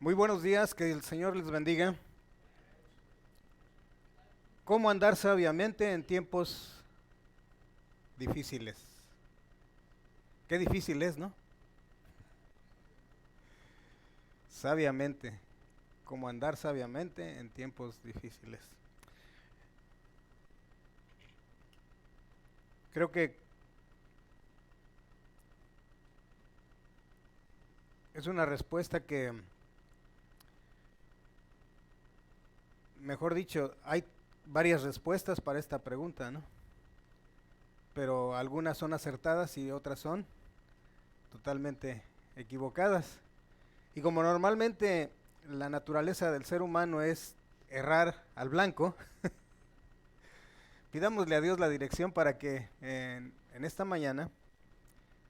Muy buenos días, que el Señor les bendiga. ¿Cómo andar sabiamente en tiempos difíciles? Qué difícil es, ¿no? Sabiamente. ¿Cómo andar sabiamente en tiempos difíciles? Creo que es una respuesta que, mejor dicho, hay varias respuestas para esta pregunta, ¿no? Pero algunas son acertadas y otras son totalmente equivocadas. Y como normalmente la naturaleza del ser humano es errar al blanco, pidámosle a Dios la dirección para que en esta mañana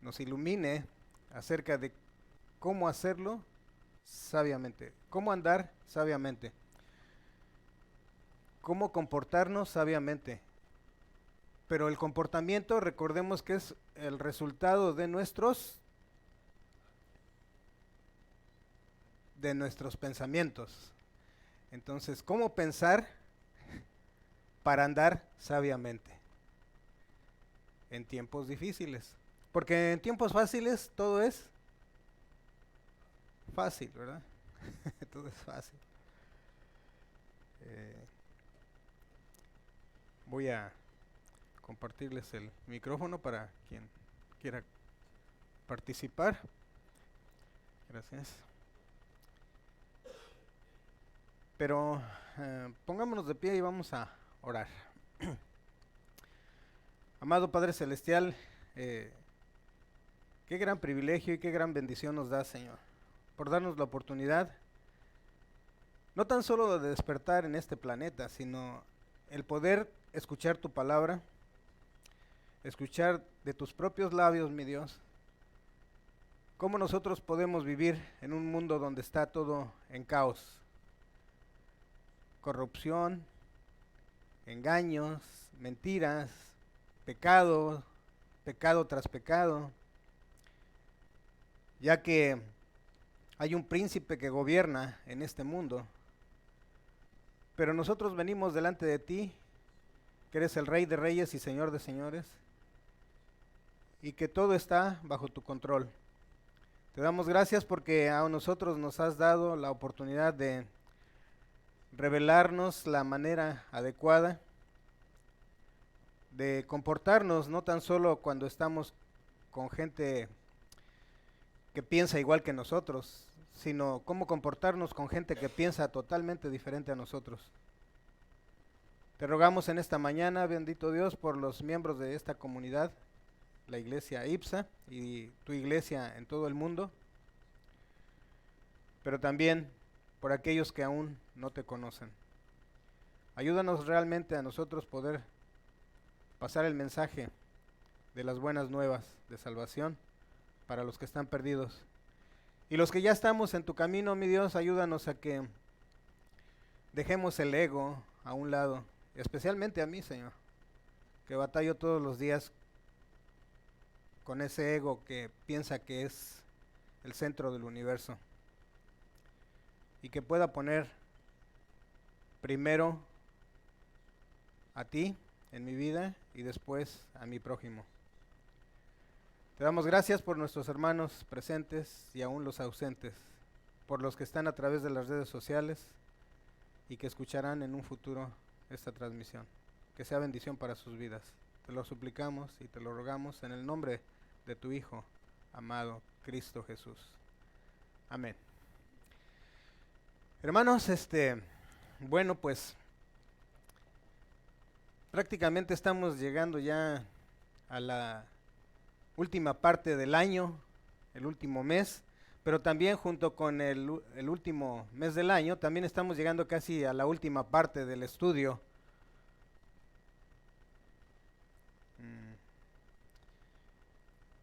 nos ilumine acerca de cómo hacerlo sabiamente, cómo andar sabiamente, cómo comportarnos sabiamente. Pero el comportamiento, recordemos que es el resultado de nuestros pensamientos. Entonces, ¿cómo pensar para andar sabiamente en tiempos difíciles? Porque en tiempos fáciles todo es fácil, ¿verdad? Todo es fácil. Eh, Voy a compartirles el micrófono para quien quiera participar. Gracias. Pero pongámonos de pie y vamos a orar. Amado Padre Celestial, eh, qué gran privilegio y qué gran bendición nos da, Señor, por darnos la oportunidad, no tan solo de despertar en este planeta, sino el poder escuchar tu palabra, escuchar de tus propios labios, mi Dios, cómo nosotros podemos vivir en un mundo donde está todo en caos, corrupción, engaños, mentiras, pecado, pecado tras pecado, ya que hay un príncipe que gobierna en este mundo, pero nosotros venimos delante de ti, que eres el Rey de Reyes y Señor de Señores, y que todo está bajo tu control. Te damos gracias porque a nosotros nos has dado la oportunidad de revelarnos la manera adecuada de comportarnos, no tan solo cuando estamos con gente que piensa igual que nosotros, sino cómo comportarnos con gente que piensa totalmente diferente a nosotros. Te rogamos en esta mañana, bendito Dios, por los miembros de esta comunidad, la iglesia IPSA y tu iglesia en todo el mundo, pero también por aquellos que aún no te conocen. Ayúdanos realmente a nosotros poder pasar el mensaje de las buenas nuevas de salvación para los que están perdidos. Y los que ya estamos en tu camino, mi Dios, ayúdanos a que dejemos el ego a un lado, especialmente a mí, Señor, que batallo todos los días con ese ego que piensa que es el centro del universo, y que pueda poner primero a ti en mi vida y después a mi prójimo. Te damos gracias por nuestros hermanos presentes y aún los ausentes, por los que están a través de las redes sociales y que escucharán en un futuro esta transmisión. Que sea bendición para sus vidas. Te lo suplicamos y te lo rogamos en el nombre de tu Hijo, amado Cristo Jesús. Amén. Hermanos, bueno, pues prácticamente estamos llegando ya a la última parte del año, el último mes, pero también junto con el último mes del año, también estamos llegando casi a la última parte del estudio.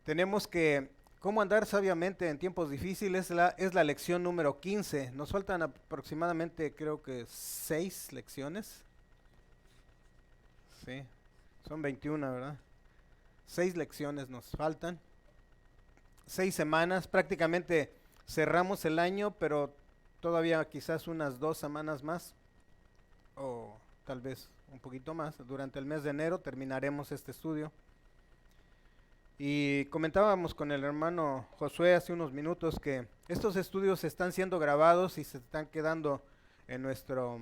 Tenemos que, cómo andar sabiamente en tiempos difíciles, es la lección número 15. Nos faltan aproximadamente, creo que 6 lecciones. Sí, son 21, ¿verdad? 6 lecciones nos faltan. 6 semanas, prácticamente cerramos el año, pero todavía quizás unas 2 semanas más, o tal vez un poquito más. Durante el mes de enero terminaremos este estudio. Y comentábamos con el hermano Josué hace unos minutos que estos estudios están siendo grabados y se están quedando en nuestro,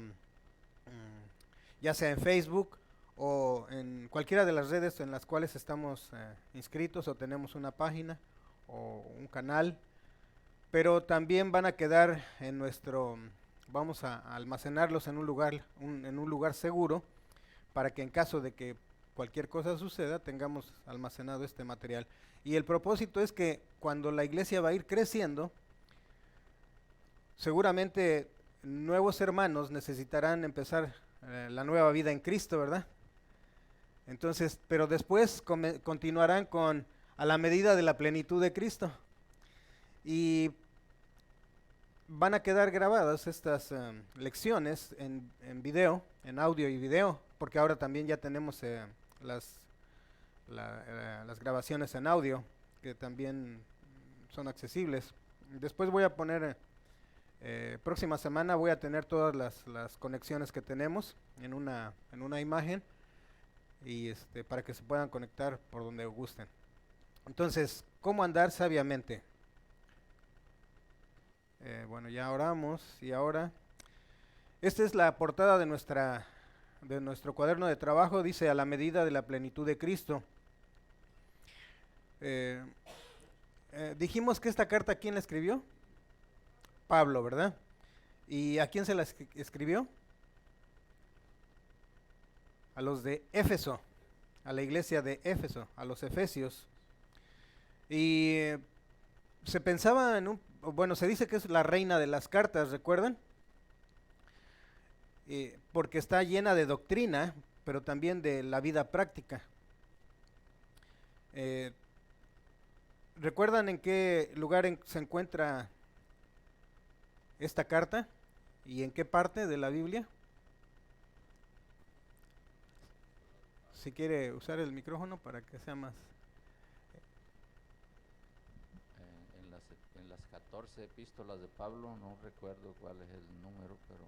ya sea en Facebook o en cualquiera de las redes en las cuales estamos inscritos o tenemos una página o un canal, pero también van a quedar en nuestro, vamos a almacenarlos en un lugar seguro, para que en caso de que cualquier cosa suceda tengamos almacenado este material. Y el propósito es que cuando la iglesia va a ir creciendo, seguramente nuevos hermanos necesitarán empezar la nueva vida en Cristo, ¿verdad? Entonces, pero después continuarán con a la medida de la plenitud de Cristo. Y van a quedar grabadas estas lecciones en video, en audio y video, porque ahora también ya tenemos las grabaciones en audio, que también son accesibles. Después voy a poner, próxima semana voy a tener todas las conexiones que tenemos en una imagen, y para que se puedan conectar por donde gusten. Entonces, ¿cómo andar sabiamente? Bueno, ya oramos y ahora, esta es la portada de nuestro cuaderno de trabajo. Dice: a la medida de la plenitud de Cristo. Dijimos que esta carta, ¿quién la escribió? Pablo, ¿verdad? ¿Y a quién se la escribió? A los de Éfeso, a la iglesia de Éfeso, a los efesios. Y se pensaba bueno, se dice que es la reina de las cartas, ¿recuerdan? Porque está llena de doctrina, pero también de la vida práctica. ¿Recuerdan en qué lugar se encuentra esta carta? ¿Y en qué parte de la Biblia? Si quiere usar el micrófono para que sea más... En las 14 epístolas de Pablo, no recuerdo cuál es el número, pero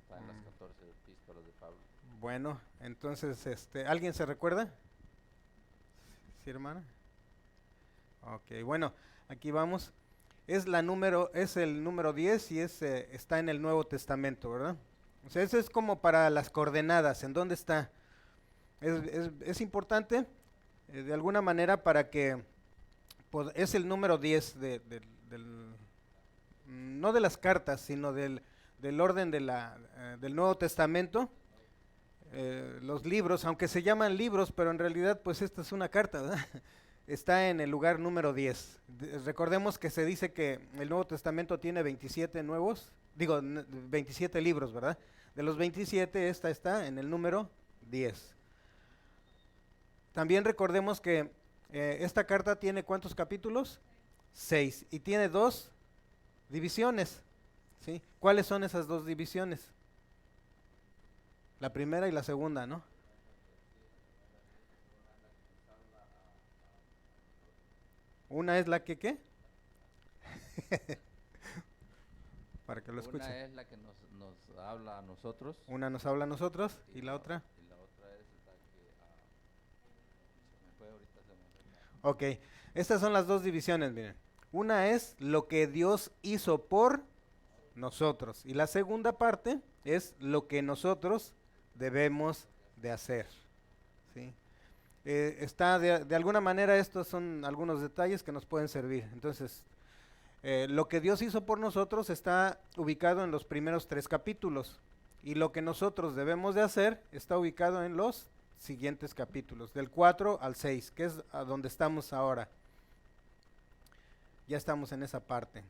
está en las 14 epístolas de Pablo. Bueno, entonces, ¿alguien se recuerda? ¿Sí, hermana? Ok, bueno, aquí vamos. Es el número 10 y está en el Nuevo Testamento, ¿verdad? O sea, eso es como para las coordenadas, ¿en dónde está? Es importante, de alguna manera, para que es el número 10 no de las cartas, sino del orden del Nuevo Testamento. Los libros, aunque se llaman libros, pero en realidad pues esta es una carta, ¿verdad? Está en el lugar número 10. Recordemos que se dice que el Nuevo Testamento tiene 27 27 libros, ¿verdad? De los 27, esta está en el número 10. También recordemos que esta carta tiene ¿cuántos capítulos? 6. Y tiene 2 divisiones, ¿sí? ¿Cuáles son esas 2 divisiones? La primera y la segunda, ¿no? Una es la que, ¿qué? Para que lo escuchen. Una es la que nos habla a nosotros. Una nos habla a nosotros y la otra. Y la otra es la que se me fue ahorita. Ok, estas son las 2 divisiones, miren. Una es lo que Dios hizo por nosotros y la segunda parte es lo que nosotros debemos de hacer, ¿sí? Está de alguna manera, estos son algunos detalles que nos pueden servir. Entonces, lo que Dios hizo por nosotros está ubicado en los primeros 3 capítulos y lo que nosotros debemos de hacer está ubicado en los siguientes capítulos, del 4 al 6, que es a donde estamos ahora. Ya estamos en esa parte.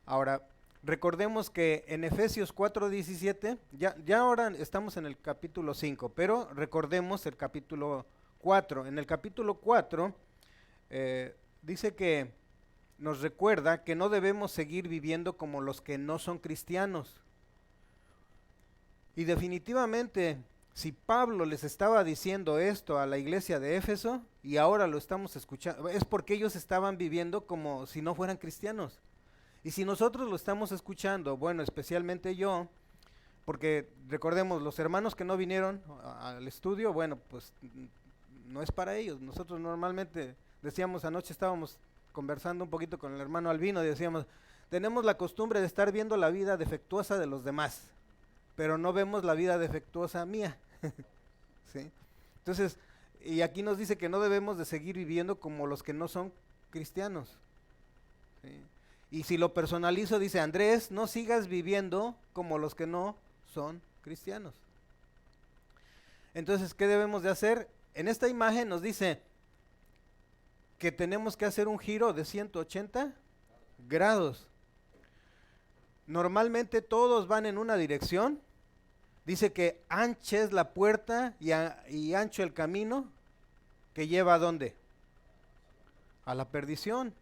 Ahora, recordemos que en Efesios 4:17, ya ahora estamos en el capítulo 5, pero recordemos el capítulo 4. En el capítulo 4 dice que nos recuerda que no debemos seguir viviendo como los que no son cristianos. Y definitivamente, si Pablo les estaba diciendo esto a la iglesia de Éfeso y ahora lo estamos escuchando, es porque ellos estaban viviendo como si no fueran cristianos. Y si nosotros lo estamos escuchando, bueno, especialmente yo, porque recordemos, los hermanos que no vinieron al estudio, bueno, pues no es para ellos. Nosotros normalmente decíamos, anoche estábamos conversando un poquito con el hermano Albino, y decíamos, tenemos la costumbre de estar viendo la vida defectuosa de los demás, pero no vemos la vida defectuosa mía. ¿Sí? Entonces, y aquí nos dice que no debemos de seguir viviendo como los que no son cristianos. ¿Sí? Y si lo personalizo, dice Andrés, no sigas viviendo como los que no son cristianos. Entonces, ¿qué debemos de hacer? En esta imagen nos dice que tenemos que hacer un giro de 180 grados. Normalmente todos van en una dirección. Dice que ancha es la puerta y ancho el camino que lleva ¿a dónde? A la perdición.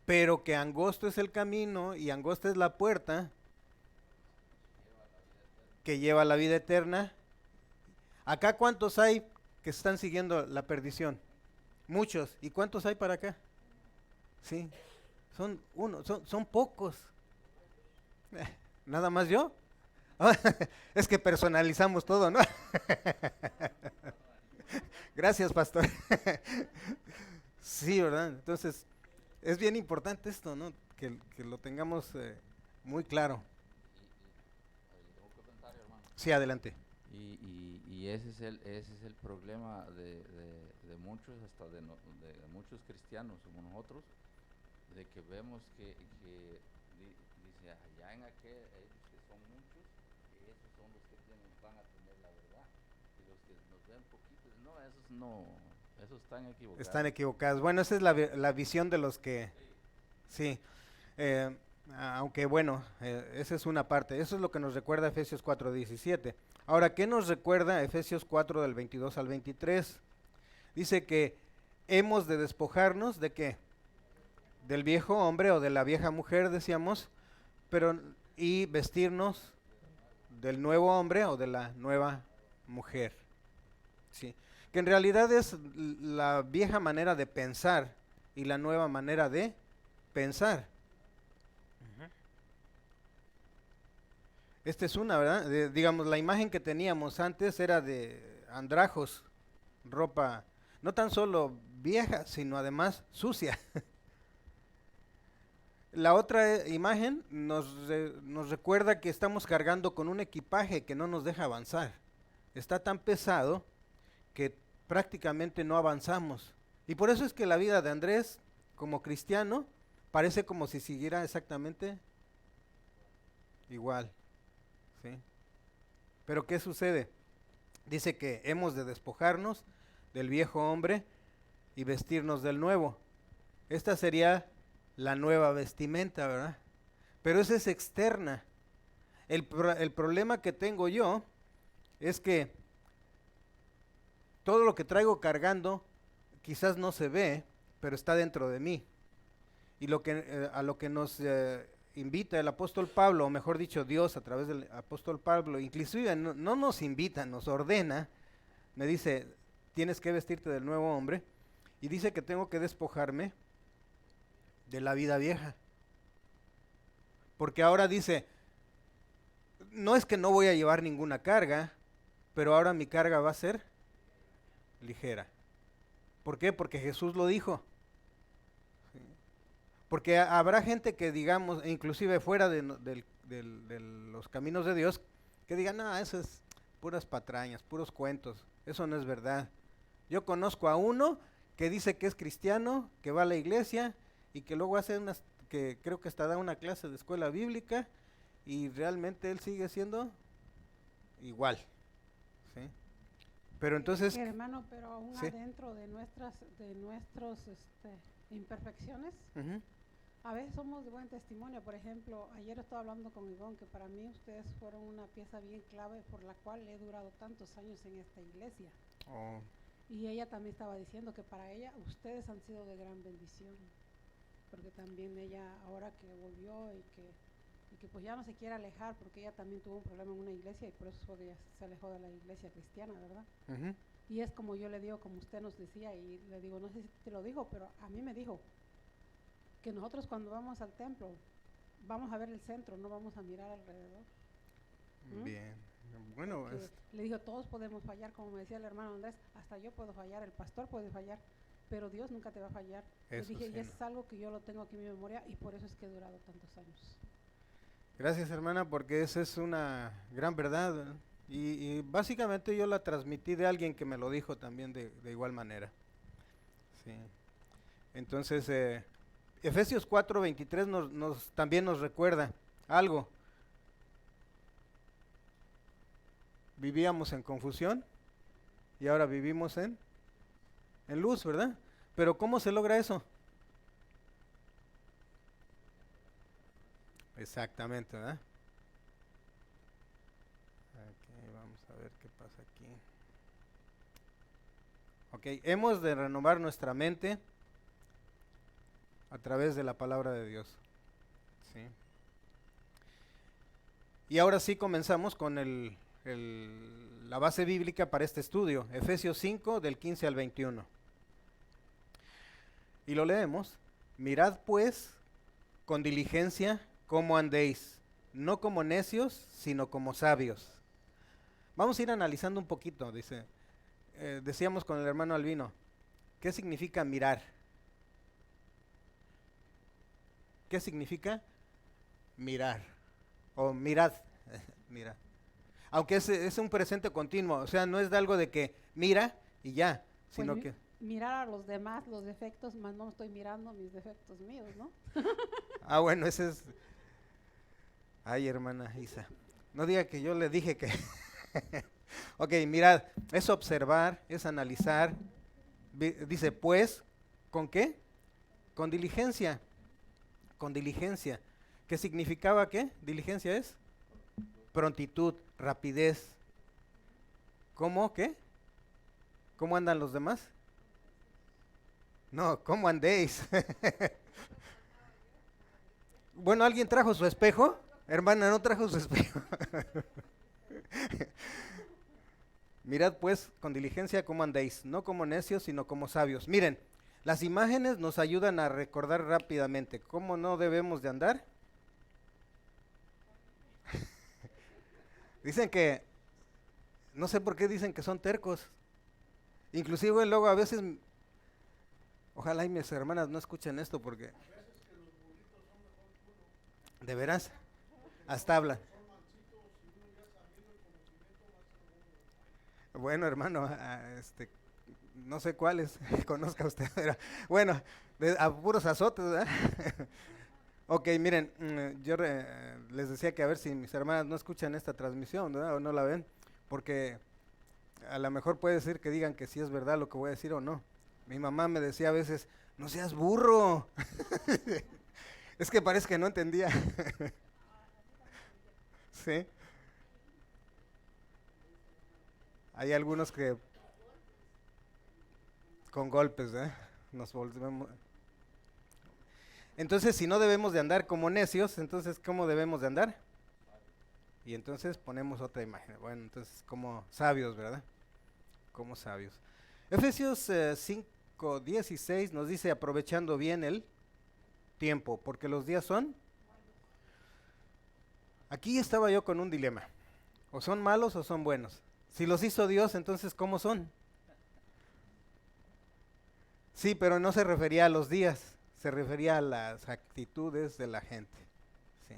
Pero que angosto es el camino y angosta es la puerta que lleva a la vida eterna. Acá, ¿cuántos hay que están siguiendo la perdición? Muchos. ¿Y cuántos hay para acá? Sí, son pocos. ¿Nada más yo? Es que personalizamos todo, ¿no? Gracias, pastor. Sí, ¿verdad? Entonces, es bien importante esto, ¿no? Que lo tengamos muy claro. Un comentario, hermano. Sí, adelante. Y ese es el problema de muchos, hasta de muchos cristianos como nosotros, de que vemos que dice, allá en aquel, ellos que son muchos, esos son los que van a tener la verdad. Y los que nos ven poquitos, esos están equivocados. Están equivocados. Bueno, esa es la visión de los que... Sí. Aunque bueno, esa es una parte. Eso es lo que nos recuerda Efesios 4:17. Ahora, ¿qué nos recuerda Efesios 4 del 22 al 23? Dice que hemos de despojarnos de ¿qué? Del viejo hombre o de la vieja mujer, decíamos, y vestirnos del nuevo hombre o de la nueva mujer. ¿Sí? Que en realidad es la vieja manera de pensar y la nueva manera de pensar. Esta es una, ¿verdad? Digamos, la imagen que teníamos antes era de andrajos, ropa no tan solo vieja, sino además sucia. La otra imagen nos recuerda que estamos cargando con un equipaje que no nos deja avanzar. Está tan pesado que prácticamente no avanzamos. Y por eso es que la vida de Andrés, como cristiano, parece como si siguiera exactamente igual. ¿Sí? Pero ¿qué sucede? Dice que hemos de despojarnos del viejo hombre y vestirnos del nuevo. Esta sería la nueva vestimenta, ¿verdad? Pero esa es externa. El problema que tengo yo es que todo lo que traigo cargando quizás no se ve, pero está dentro de mí. Y a lo que nos invita el apóstol Pablo, o mejor dicho Dios a través del apóstol Pablo, inclusive no nos invita, nos ordena, me dice, tienes que vestirte del nuevo hombre, y dice que tengo que despojarme de la vida vieja. Porque ahora dice, no es que no voy a llevar ninguna carga, pero ahora mi carga va a ser ligera. ¿Por qué? Porque Jesús lo dijo. Porque habrá gente que digamos, inclusive fuera de los caminos de Dios, que digan, no, eso es puras patrañas, puros cuentos, eso no es verdad. Yo conozco a uno que dice que es cristiano, que va a la iglesia y que luego hace que creo que hasta da una clase de escuela bíblica y realmente él sigue siendo igual. ¿Sí? Pero entonces... Hermano, pero aún ¿sí? adentro de nuestros imperfecciones, a veces somos de buen testimonio. Por ejemplo, ayer estaba hablando con Ivonne que para mí ustedes fueron una pieza bien clave por la cual he durado tantos años en esta iglesia. Oh. Y ella también estaba diciendo que para ella ustedes han sido de gran bendición, porque también ella ahora que volvió y que pues ya no se quiere alejar, porque ella también tuvo un problema en una iglesia y por eso fue que ella se alejó de la iglesia cristiana, ¿verdad? Y es como yo le digo, como usted nos decía, y le digo, no sé si te lo dijo, pero a mí me dijo, que nosotros cuando vamos al templo vamos a ver el centro, no vamos a mirar alrededor. Bien. Bueno, Porque le digo, todos podemos fallar, como me decía el hermano Andrés, hasta yo puedo fallar, el pastor puede fallar, pero Dios nunca te va a fallar. Le Eso dije, sí, y eso es algo que yo lo tengo aquí en mi memoria y por eso es que he durado tantos años. gracias, hermana, porque esa es una gran verdad, ¿verdad? Y básicamente yo la transmití de alguien que me lo dijo también de igual manera. Sí. Entonces, Efesios 4:23 también nos recuerda algo. Vivíamos en confusión y ahora vivimos en luz, ¿verdad? Pero ¿cómo se logra eso? Exactamente, ¿verdad? Ok, vamos a ver qué pasa aquí. Ok, hemos de renovar nuestra mente a través de la palabra de Dios. ¿Sí? Y ahora sí comenzamos con la base bíblica para este estudio, Efesios 5 del 15 al 21. Y lo leemos. Mirad pues con diligencia cómo andéis, no como necios, sino como sabios. Vamos a ir analizando un poquito, dice. Decíamos con el hermano Albino, ¿qué significa mirar? ¿Qué significa mirar? O mirad, mira. Aunque es un presente continuo, o sea, no es de algo de que mira y ya, sino Pues que... mirar a los demás, los defectos, más no estoy mirando mis defectos míos, ¿no? Ah, bueno, ese es... Ay, hermana Isa, no diga que yo le dije que... Ok, mirad, es observar, es analizar. Dice, pues, ¿con qué? Con diligencia. Con diligencia. ¿Qué significaba qué? Diligencia es prontitud, rapidez. ¿Cómo? ¿Qué? ¿Cómo andan los demás? No, ¿cómo andéis? Bueno, ¿alguien trajo su espejo? Hermana, ¿no trajo su espejo? Mirad pues con diligencia cómo andéis, no como necios, sino como sabios. Miren, las imágenes nos ayudan a recordar rápidamente cómo no debemos de andar. Dicen que, no sé por qué dicen que son tercos. Inclusive luego a veces, ojalá y mis hermanas no escuchen esto porque, de veras, hasta hablan. Bueno, hermano, no sé cuáles conozca usted, pero bueno, a puros azotes, ¿verdad? Ok, miren, yo les decía que a ver si mis hermanas no escuchan esta transmisión, ¿verdad? O no la ven, porque a lo mejor puede ser que digan que sí es verdad lo que voy a decir o no. Mi mamá me decía a veces, no seas burro. Es que parece que no entendía. Sí. Hay algunos que con golpes, ¿eh? Nos volvemos. Entonces, si no debemos de andar como necios, entonces, ¿cómo debemos de andar? Y entonces ponemos otra imagen. Bueno, entonces, como sabios, ¿verdad? Como sabios. Efesios 5:16 nos dice, aprovechando bien el tiempo, porque los días son... Aquí estaba yo con un dilema. O son malos o son buenos. Si los hizo Dios, entonces, ¿cómo son? Sí, pero no se refería a los días, se refería a las actitudes de la gente. Sí.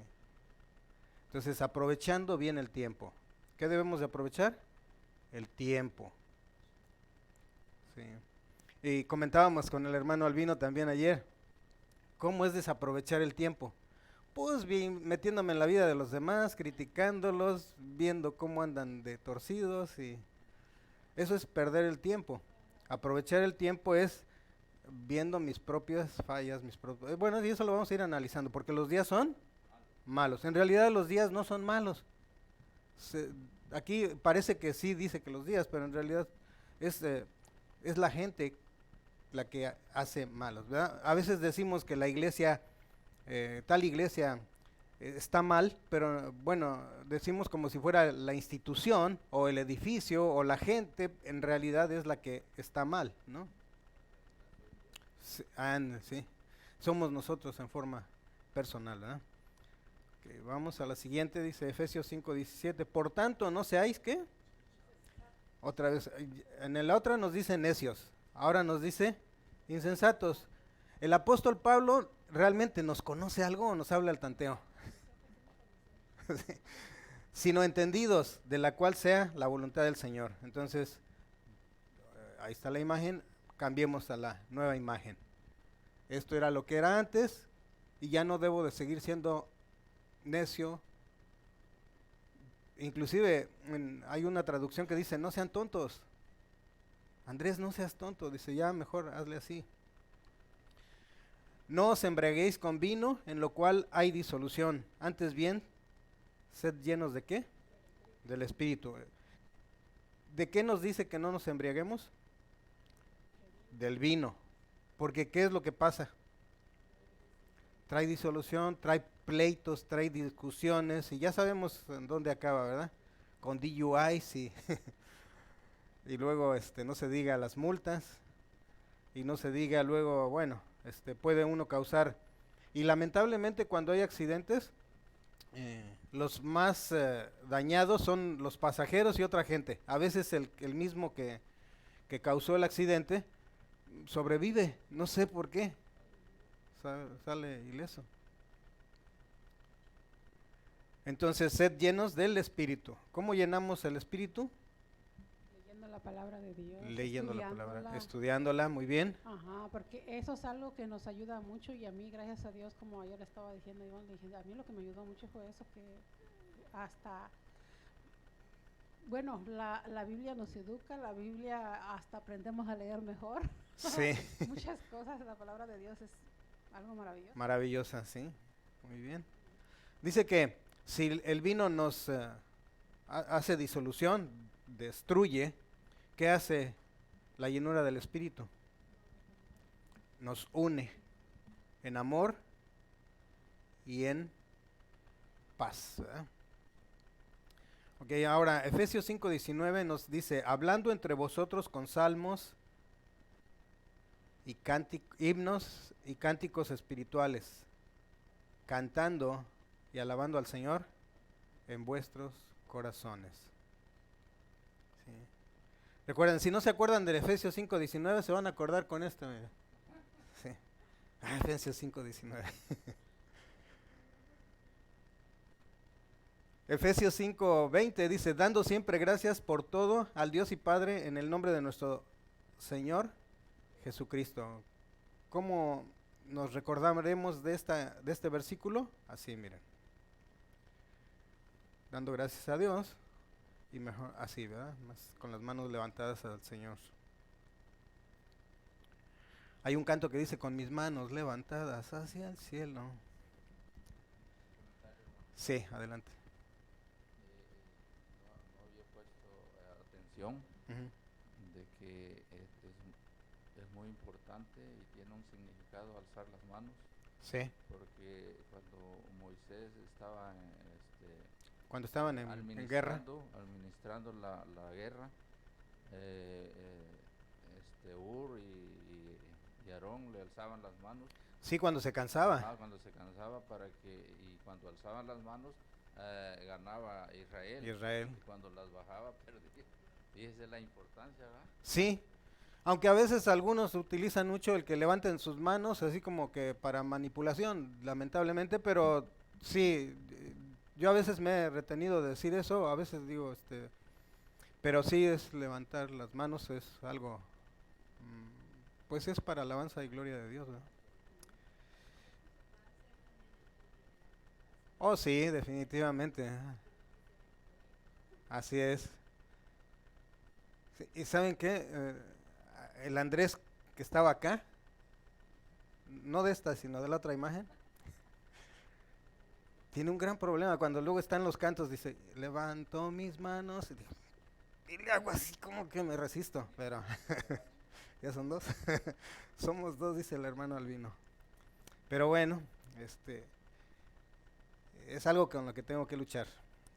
Entonces, aprovechando bien el tiempo. ¿Qué debemos de aprovechar? El tiempo. Sí. Y comentábamos con el hermano Albino también ayer, ¿cómo es desaprovechar el tiempo? Pues bien, metiéndome en la vida de los demás, criticándolos, viendo cómo andan de torcidos y eso es perder el tiempo. Aprovechar el tiempo es viendo mis propias fallas, bueno, y eso lo vamos a ir analizando, porque los días son malos. En realidad los días no son malos. Aquí parece que sí dice que los días, pero en realidad es la gente la que hace malos, ¿verdad? A veces decimos que la iglesia, tal iglesia está mal, pero bueno, decimos como si fuera la institución o el edificio o la gente, en realidad es la que está mal, ¿no? Sí, sí. somos nosotros en forma personal, ¿verdad? Okay, vamos a la siguiente, dice Efesios 5:17. Por tanto, no seáis, ¿qué? Otra vez, en la otra nos dice necios, ahora nos dice insensatos. ¿El apóstol Pablo realmente nos conoce algo o nos habla al tanteo? Sino entendidos, de la cual sea la voluntad del Señor. Entonces, ahí está la imagen, cambiemos a la nueva imagen. Esto era lo que era antes y ya no debo de seguir siendo necio. Inclusive hay una traducción que dice, no sean tontos. Andrés, no seas tonto, dice, ya mejor hazle así. No os embriaguéis con vino, en lo cual hay disolución. Antes bien, sed llenos ¿de qué? Del Espíritu. ¿De qué nos dice que no nos embriaguemos? Del vino. Porque ¿qué es lo que pasa? Trae disolución, trae pleitos, trae discusiones, y ya sabemos en dónde acaba, ¿verdad? Con DUIs y, y luego no se diga las multas, y no se diga luego, bueno, puede uno causar, y lamentablemente cuando hay accidentes, los más dañados son los pasajeros y otra gente. A veces el mismo que causó el accidente sobrevive, no sé por qué, sale ileso. Entonces, sed llenos del Espíritu. ¿Cómo llenamos el Espíritu? Leyendo la palabra de Dios. Leyendo la palabra, estudiándola, muy bien. Ajá, porque eso es algo que nos ayuda mucho, y a mí, gracias a Dios, como ayer le estaba diciendo a Iván, le dije, a mí lo que me ayudó mucho fue eso, que hasta, bueno, la Biblia nos educa, la Biblia hasta aprendemos a leer mejor. Sí. Muchas cosas, la palabra de Dios es algo maravilloso. Maravillosa, sí, muy bien. Dice que si el vino nos hace disolución, destruye, ¿qué hace la llenura del Espíritu? Nos une en amor y en paz, ¿verdad? Ok, ahora Efesios 5:19 nos dice, hablando entre vosotros con salmos y himnos y cánticos espirituales, cantando y alabando al Señor en vuestros corazones. Sí. Recuerden, si no se acuerdan del Efesios 5:19, se van a acordar con esto. Mira. Sí. Efesios 5:19. Efesios 5:20 dice, dando siempre gracias por todo al Dios y Padre en el nombre de nuestro Señor Jesucristo. ¿Cómo nos recordaremos de este versículo? Así, miren. Dando gracias a Dios y mejor así, ¿verdad? Más con las manos levantadas al Señor. Hay un canto que dice, con mis manos levantadas hacia el cielo. Sí, adelante. No había puesto atención de que es muy importante y tiene un significado alzar las manos. Sí. Porque cuando Moisés estaba cuando estaban en guerra, administrando la guerra, Ur y Aarón le alzaban las manos. Sí, cuando se cansaba. Cuando se cansaba y cuando alzaban las manos ganaba Israel. Y cuando las bajaba perdía. Y esa es la importancia, ¿verdad? Sí, aunque a veces algunos utilizan mucho el que levanten sus manos, así como que para manipulación, lamentablemente, pero sí, yo a veces me he retenido de decir eso, a veces digo, pero sí es levantar las manos, es algo, pues es para alabanza y gloria de Dios, ¿verdad? Oh, sí, definitivamente. Así es. Sí, ¿y saben qué? El Andrés que estaba acá, no de esta, sino de la otra imagen, tiene un gran problema cuando luego están los cantos, dice, levanto mis manos, y le hago así como que me resisto, pero ya son dos, somos dos, dice el hermano Albino. Pero bueno, es algo con lo que tengo que luchar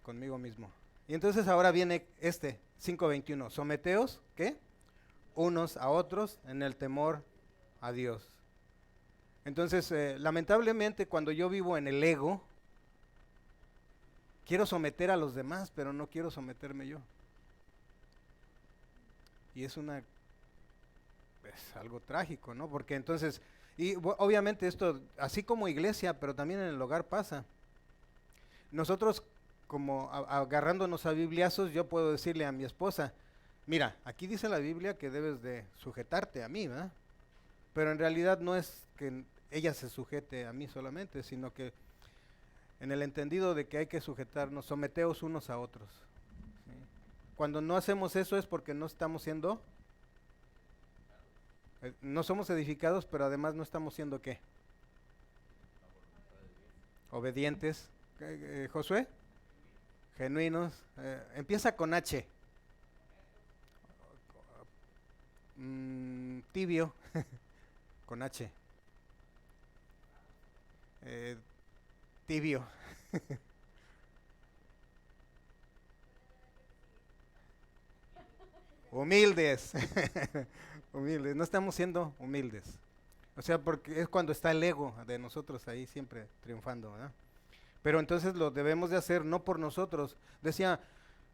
conmigo mismo. Y entonces ahora viene 5:21, someteos, ¿qué? Unos a otros en el temor a Dios. Entonces, lamentablemente, cuando yo vivo en el ego, quiero someter a los demás, pero no quiero someterme yo. Y es algo trágico, ¿no? Porque entonces, obviamente esto, así como iglesia, pero también en el hogar pasa. Nosotros, como agarrándonos a bibliazos, yo puedo decirle a mi esposa, mira, aquí dice la Biblia que debes de sujetarte a mí, ¿verdad? Pero en realidad no es que ella se sujete a mí solamente, sino que en el entendido de que hay que sujetarnos, someteos unos a otros. ¿Sí? Cuando no hacemos eso es porque no estamos siendo, no somos edificados, pero además no estamos siendo ¿qué? Obedientes. Josué, genuinos. Empieza con H. Tibio, con H. Tibio. Humildes. Humildes. No estamos siendo humildes. O sea, porque es cuando está el ego de nosotros ahí siempre triunfando, ¿verdad? Pero entonces lo debemos de hacer no por nosotros. Decía,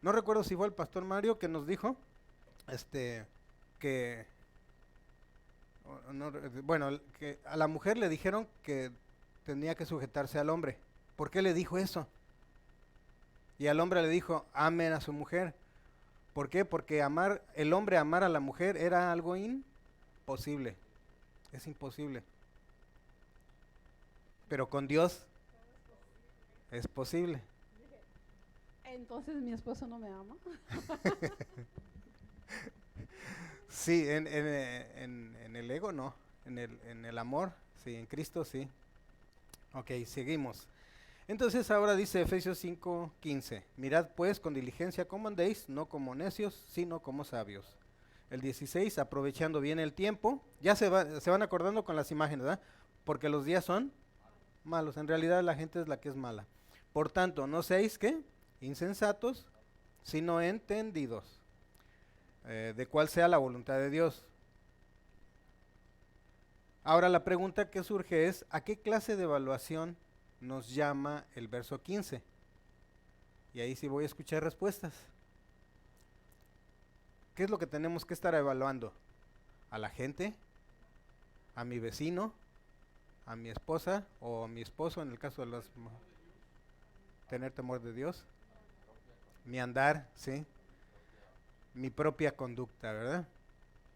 no recuerdo si fue el pastor Mario que nos dijo, que, bueno, que a la mujer le dijeron que tenía que sujetarse al hombre. ¿Por qué le dijo eso? Y al hombre le dijo, amen a su mujer. ¿Por qué? Porque el hombre amar a la mujer era algo imposible. Es imposible. Pero con Dios es posible. Entonces mi esposo no me ama. Sí, en el ego no, en el amor, sí, en Cristo sí. Ok, seguimos. Entonces ahora dice Efesios 5:15, mirad pues con diligencia cómo andéis, no como necios, sino como sabios. El 16, aprovechando bien el tiempo, ya se van acordando con las imágenes, ¿verdad? Porque los días son malos, en realidad la gente es la que es mala. Por tanto, no seáis, ¿qué? Insensatos, sino entendidos, de cuál sea la voluntad de Dios. Ahora la pregunta que surge es, ¿a qué clase de evaluación nos llama el verso 15? Y ahí sí voy a escuchar respuestas. ¿Qué es lo que tenemos que estar evaluando? ¿A la gente? ¿A mi vecino? ¿A mi esposa? ¿O a mi esposo en el caso de las tener temor de Dios? Mi andar, ¿sí? Mi propia conducta, ¿verdad?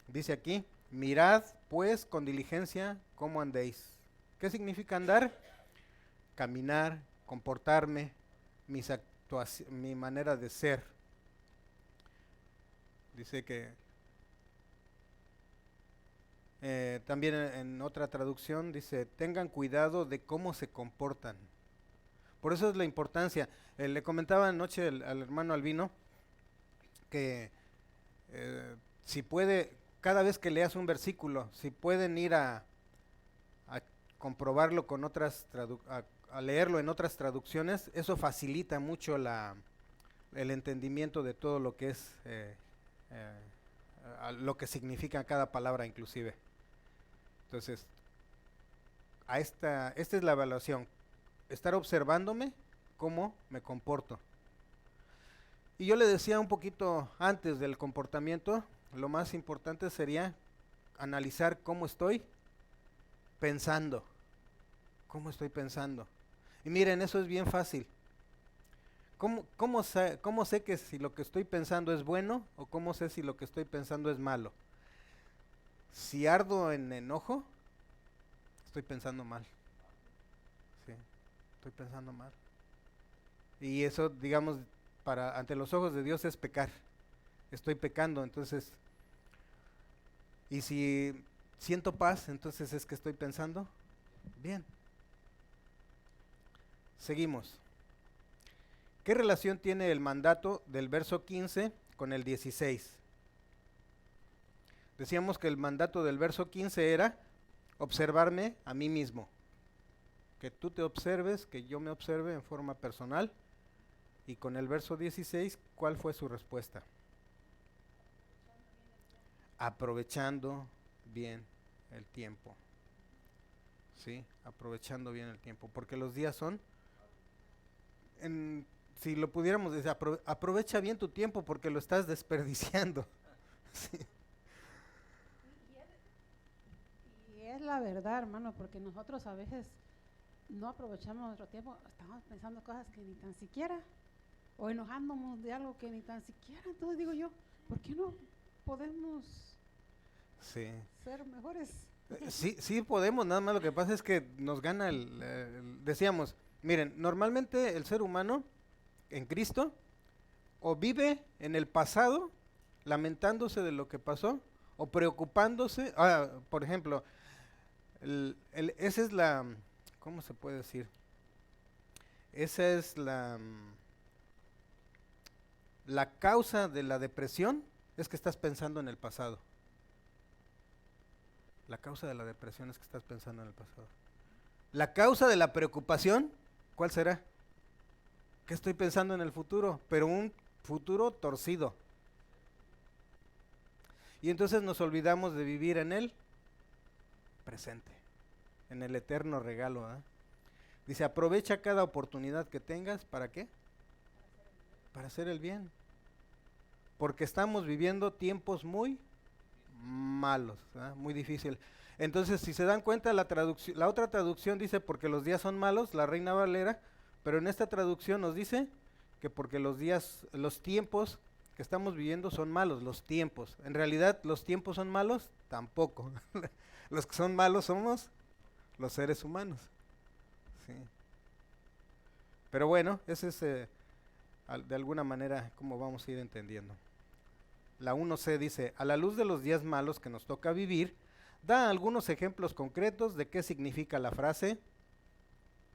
Dice aquí, mirad pues con diligencia cómo andéis. ¿Qué significa andar? Caminar, comportarme, mi manera de ser. Dice que también en otra traducción dice, tengan cuidado de cómo se comportan. Por eso es la importancia. Le comentaba anoche al hermano Albino que si puede, cada vez que leas un versículo, si pueden ir a comprobarlo con otras a leerlo en otras traducciones, eso facilita mucho el entendimiento de todo lo que es lo que significa cada palabra inclusive. Entonces, esta es la evaluación, estar observándome cómo me comporto. Y yo le decía un poquito antes del comportamiento, lo más importante sería analizar cómo estoy pensando. ¿Cómo estoy pensando? Y miren, eso es bien fácil. ¿Cómo sé que si lo que estoy pensando es bueno o cómo sé si lo que estoy pensando es malo? Si ardo en enojo, estoy pensando mal. Sí, estoy pensando mal. Y eso, digamos, ante los ojos de Dios es pecar. Estoy pecando, entonces. Y si siento paz, entonces es que estoy pensando bien. Seguimos. ¿Qué relación tiene el mandato del verso 15 con el 16? Decíamos que el mandato del verso 15 era observarme a mí mismo. Que tú te observes, que yo me observe en forma personal. Y con el verso 16, ¿cuál fue su respuesta? Aprovechando bien el tiempo. ¿sí? Aprovechando bien el tiempo, porque los días son, si lo pudiéramos decir, aprovecha bien tu tiempo porque lo estás desperdiciando. Sí. Y es la verdad, hermano, porque nosotros a veces no aprovechamos nuestro tiempo, estamos pensando cosas que ni tan siquiera, o enojándonos de algo que ni tan siquiera. Entonces digo yo, ¿por qué no podemos Sí. ser mejores? Sí, sí podemos, nada más lo que pasa es que nos gana decíamos, miren, normalmente el ser humano en Cristo o vive en el pasado lamentándose de lo que pasó o preocupándose, por ejemplo, esa es la, ¿cómo se puede decir? Esa es la causa de la depresión, es que estás pensando en el pasado. La causa de la depresión es que estás pensando en el pasado. La causa de la preocupación, ¿cuál será? Que estoy pensando en el futuro, pero un futuro torcido. Y entonces nos olvidamos de vivir en el presente, en el eterno regalo. Dice, aprovecha cada oportunidad que tengas, ¿para qué? Para hacer el bien. Porque estamos viviendo tiempos muy malos, muy difícil. Entonces, si se dan cuenta, la otra traducción dice porque los días son malos, la Reina Valera, pero en esta traducción nos dice que porque los tiempos que estamos viviendo son malos, los tiempos. En realidad, ¿los tiempos son malos? Tampoco. Los que son malos somos los seres humanos. Sí. Pero bueno, ese es de alguna manera como vamos a ir entendiendo. La 1C dice, a la luz de los días malos que nos toca vivir, da algunos ejemplos concretos de qué significa la frase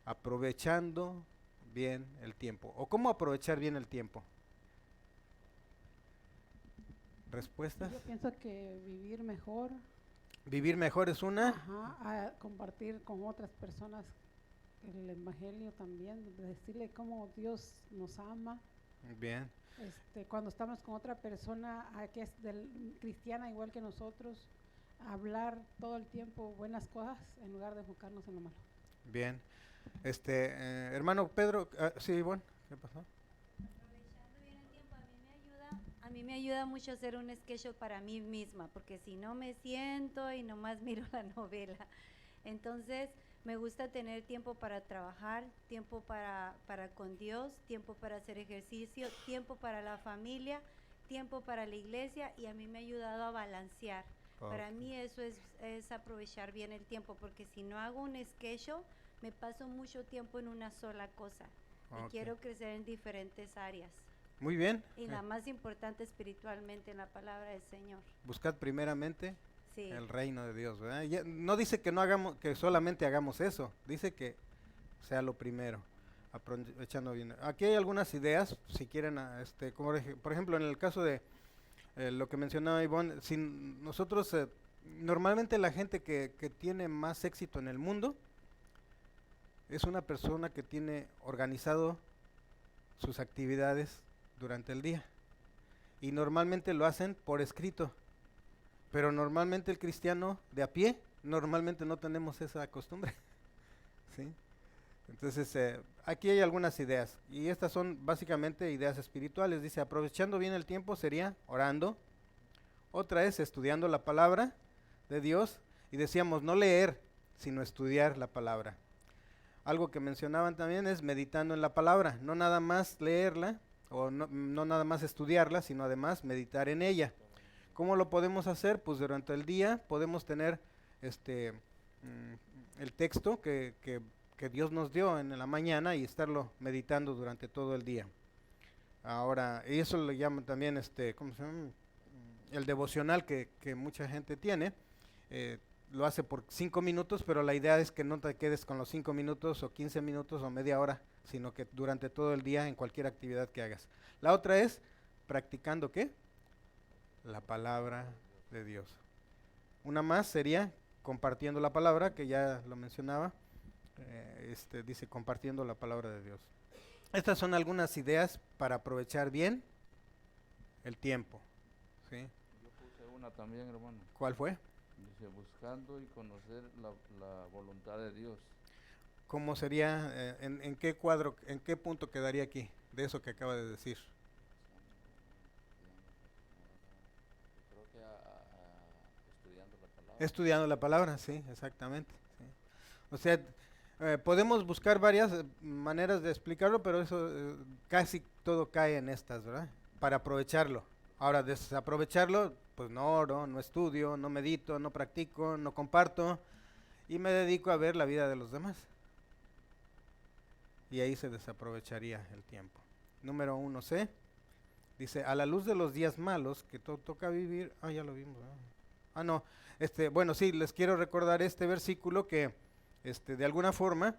aprovechando bien el tiempo. ¿O cómo aprovechar bien el tiempo? ¿Respuestas? Yo pienso que vivir mejor. Vivir mejor es una. Ajá, a compartir con otras personas el evangelio también, decirle cómo Dios nos ama. Bien. Cuando estamos con otra persona que es cristiana igual que nosotros, hablar todo el tiempo buenas cosas en lugar de enfocarnos en lo malo. Bien. Hermano Pedro, sí, Ivonne, ¿qué pasó? Aprovechando bien el tiempo, a mí me ayuda mucho hacer un schedule para mí misma, porque si no me siento y nomás miro la novela. Entonces, me gusta tener tiempo para trabajar, tiempo para con Dios, tiempo para hacer ejercicio, tiempo para la familia, tiempo para la iglesia, y a mí me ha ayudado a balancear. Okay. Para mí eso es aprovechar bien el tiempo, porque si no hago un schedule, me paso mucho tiempo en una sola cosa. Okay. Y quiero crecer en diferentes áreas. Muy bien. Y la más importante espiritualmente en la palabra del Señor. Buscad primeramente sí. el reino de Dios, ¿verdad? Ya, no dice que no hagamos, que solamente hagamos eso, dice que sea lo primero, aprovechando bien. Aquí hay algunas ideas, si quieren, como por ejemplo en el caso de lo que mencionaba Ivonne, si nosotros, normalmente la gente que tiene más éxito en el mundo es una persona que tiene organizado sus actividades durante el día y normalmente lo hacen por escrito, pero normalmente el cristiano de a pie normalmente no tenemos esa costumbre. ¿Sí? Entonces aquí hay algunas ideas y estas son básicamente ideas espirituales. Dice, aprovechando bien el tiempo sería orando, otra es estudiando la palabra de Dios, y decíamos no leer sino estudiar la palabra. Algo que mencionaban también es meditando en la palabra, no nada más leerla o no nada más estudiarla, sino además meditar en ella. ¿Cómo lo podemos hacer? Pues durante el día podemos tener el texto que Dios nos dio en la mañana y estarlo meditando durante todo el día. Ahora, y eso le llaman también, ¿cómo se llama? El devocional que mucha gente tiene. Lo hace por 5 minutos, pero la idea es que no te quedes con los 5 minutos o 15 minutos o media hora, sino que durante todo el día en cualquier actividad que hagas. La otra es practicando ¿qué? La palabra de Dios. Una más sería compartiendo la palabra, que ya lo mencionaba, dice compartiendo la palabra de Dios. Estas son algunas ideas para aprovechar bien el tiempo. ¿Sí? Yo puse una también, hermano. ¿Cuál fue? Dice, buscando y conocer la voluntad de Dios. ¿Cómo sería, en qué cuadro, en qué punto quedaría aquí, de eso que acaba de decir? Yo creo que estudiando la palabra. Estudiando la palabra, sí, exactamente. Sí. O sea, podemos buscar varias maneras de explicarlo, pero eso casi todo cae en estas, ¿verdad? Para aprovecharlo. Ahora, desaprovecharlo, pues no oro, no estudio, no medito, no practico, no comparto y me dedico a ver la vida de los demás. Y ahí se desaprovecharía el tiempo. Número 1C, dice, a la luz de los días malos que toca vivir, ya lo vimos, ¿verdad? No, bueno, sí, les quiero recordar este versículo que, de alguna forma,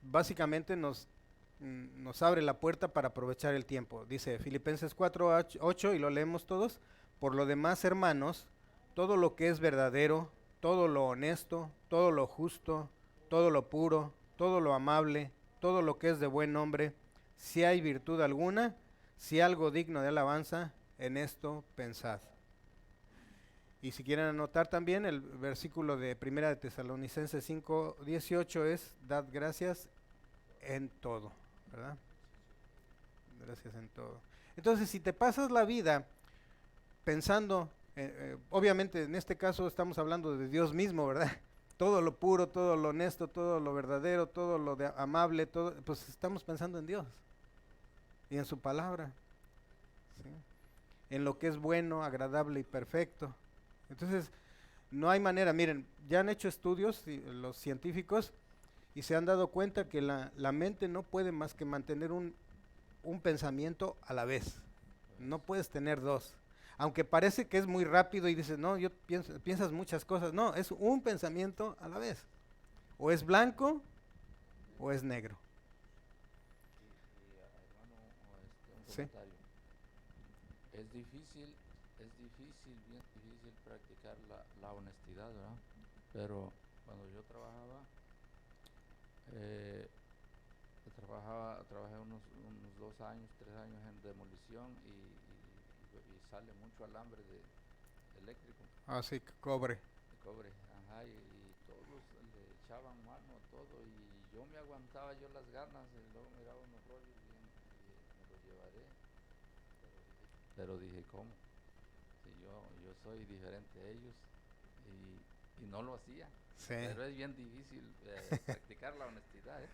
básicamente nos abre la puerta para aprovechar el tiempo. Dice Filipenses 4:8 y lo leemos todos. Por lo demás, hermanos, todo lo que es verdadero, todo lo honesto, todo lo justo, todo lo puro, todo lo amable, todo lo que es de buen nombre, si hay virtud alguna, si algo digno de alabanza, en esto pensad. Y si quieren anotar también, el versículo de 1 de Tesalonicenses 5:18 es, dad gracias en todo, ¿verdad? Gracias en todo. Entonces, si te pasas la vida pensando, obviamente en este caso estamos hablando de Dios mismo, ¿verdad? Todo lo puro, todo lo honesto, todo lo verdadero, todo lo amable, todo, pues estamos pensando en Dios y en su palabra, ¿sí? En lo que es bueno, agradable y perfecto. Entonces, no hay manera, miren, ya han hecho estudios los científicos y se han dado cuenta que la mente no puede más que mantener un pensamiento a la vez. No puedes tener dos. Aunque parece que es muy rápido y dices, no, piensas muchas cosas. No, es un pensamiento a la vez. O es blanco o es negro. Hermano, un Sí. comentario. Es difícil, bien difícil practicar la honestidad, ¿verdad? Pero cuando yo trabajé unos 2 años, 3 años en demolición y sale mucho alambre eléctrico, Sí, cobre. de cobre, ajá, y todos le echaban mano a todo y yo me aguantaba yo las ganas y luego miraba unos rollos y me los llevaré, pero dije, ¿cómo? Si yo soy diferente a ellos y no lo hacía, Sí. pero es bien difícil practicar la honestidad, ¿eh?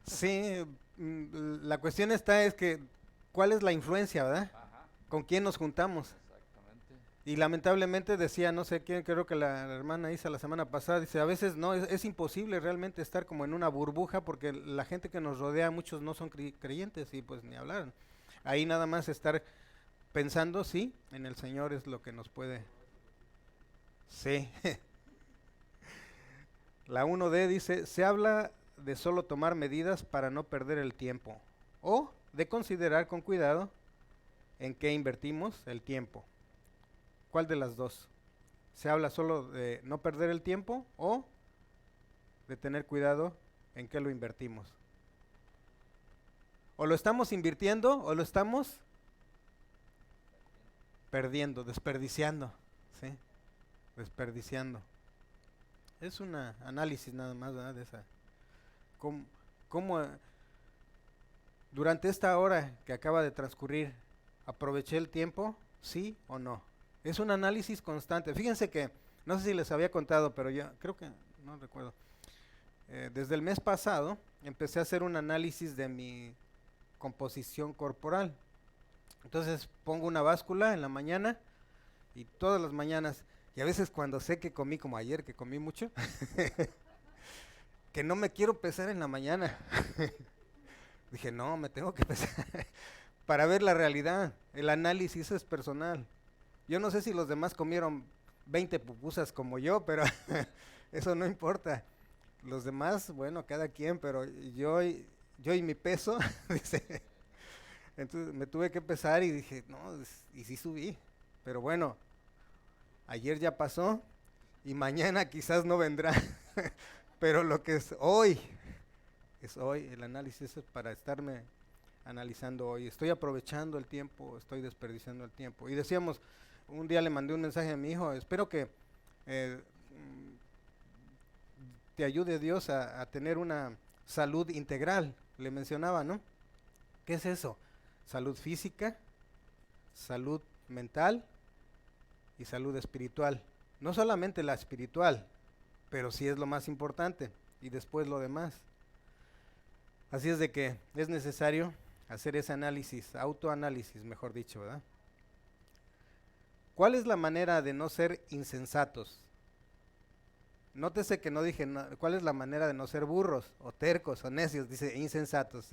Sí, la cuestión es que, ¿cuál es la influencia, verdad? Ajá, ¿Con quién nos juntamos? exactamente. Y lamentablemente decía, no sé quién, creo que la hermana Isa la semana pasada, dice, a veces no, es imposible realmente estar como en una burbuja porque la gente que nos rodea, muchos no son creyentes y pues ni hablar. Ahí nada más estar pensando, sí, en el Señor es lo que nos puede. Sí. La 1D dice, se habla de solo tomar medidas para no perder el tiempo o de considerar con cuidado en qué invertimos el tiempo. ¿Cuál de las dos? ¿Se habla solo de no perder el tiempo o de tener cuidado en qué lo invertimos? O lo estamos invirtiendo o lo estamos perdiendo, desperdiciando, ¿sí? Desperdiciando. Es un análisis nada más, ¿verdad? De esa. ¿Cómo durante esta hora que acaba de transcurrir aproveché el tiempo? ¿Sí o no? Es un análisis constante. Fíjense que, no sé si les había contado, pero yo creo que, no recuerdo. Desde el mes pasado empecé a hacer un análisis de mi composición corporal. Entonces pongo una báscula en la mañana y todas las mañanas, y a veces cuando sé que comí, como ayer que comí mucho, que no me quiero pesar en la mañana. Dije, no, me tengo que pesar para ver la realidad. El análisis es personal. Yo no sé si los demás comieron 20 pupusas como yo, pero eso no importa. Los demás, bueno, cada quien, pero yo y mi peso, dice. Entonces me tuve que pesar y dije, no, y sí subí. Pero bueno, ayer ya pasó y mañana quizás no vendrá. Pero lo que es hoy, el análisis es para estarme analizando hoy. Estoy aprovechando el tiempo, estoy desperdiciando el tiempo. Y decíamos, un día le mandé un mensaje a mi hijo, espero que te ayude Dios a tener una salud integral. Le mencionaba, ¿no? ¿Qué es eso? Salud física, salud mental y salud espiritual. No solamente la espiritual, pero sí es lo más importante, y después lo demás. Así es de que es necesario hacer ese análisis, autoanálisis, mejor dicho, ¿verdad? ¿Cuál es la manera de no ser insensatos? Nótese que no dije cuál es la manera de no ser burros o tercos o necios, dice insensatos.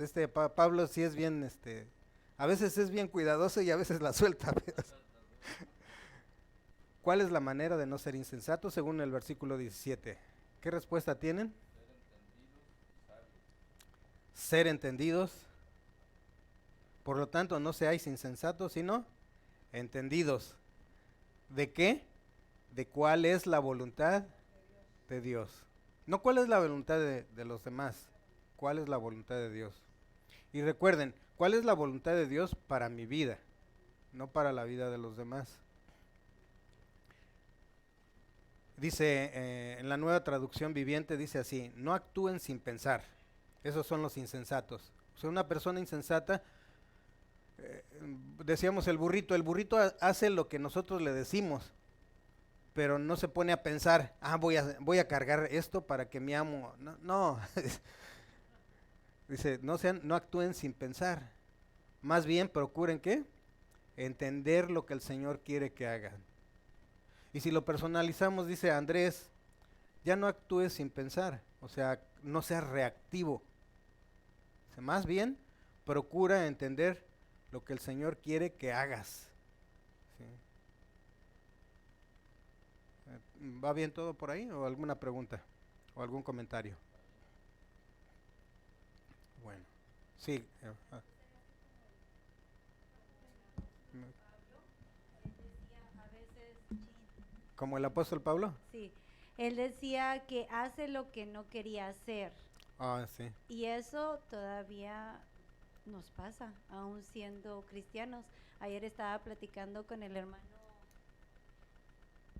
Pablo sí es bien, a veces es bien cuidadoso y a veces la suelta. ¿Cuál es la manera de no ser insensatos según el versículo 17? ¿Qué respuesta tienen? Ser entendidos. Por lo tanto, no seáis insensatos, sino entendidos. ¿De qué? De cuál es la voluntad de Dios. No cuál es la voluntad de los demás, cuál es la voluntad de Dios. Y recuerden, cuál es la voluntad de Dios para mi vida, no para la vida de los demás. Dice, en la Nueva Traducción Viviente dice así: no actúen sin pensar. Esos son los insensatos. O sea, una persona insensata, decíamos el burrito hace lo que nosotros le decimos, pero no se pone a pensar, voy a cargar esto para que mi amo, no. Dice, no actúen sin pensar, más bien procuren ¿qué? Entender lo que el Señor quiere que hagan. Y si lo personalizamos, dice Andrés, ya no actúes sin pensar, o sea, no seas reactivo. Dice, más bien procura entender lo que el Señor quiere que hagas. ¿Sí? ¿Va bien todo por ahí o alguna pregunta o algún comentario? Bueno, sí. ¿Como el apóstol Pablo? Sí, él decía que hace lo que no quería hacer. Sí. Y eso todavía nos pasa, aún siendo cristianos. Ayer estaba platicando con el hermano,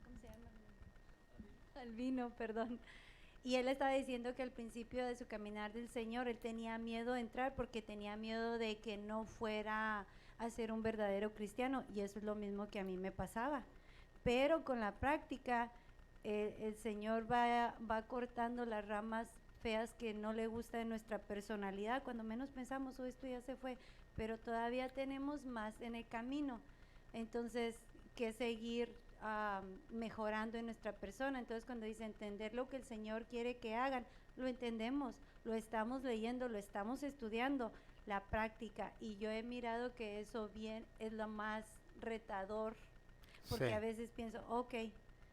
¿cómo se llama? Albino, perdón. Y él estaba diciendo que al principio de su caminar del Señor, él tenía miedo de entrar porque tenía miedo de que no fuera a ser un verdadero cristiano. Y eso es lo mismo que a mí me pasaba. Pero con la práctica, el Señor va cortando las ramas feas que no le gusta de nuestra personalidad. Cuando menos pensamos, esto ya se fue, pero todavía tenemos más en el camino. Entonces, que seguir mejorando en nuestra persona. Entonces, cuando dice entender lo que el Señor quiere que hagan, lo entendemos, lo estamos leyendo, lo estamos estudiando, la práctica. Y yo he mirado que eso bien es lo más retador, porque Sí. a veces pienso,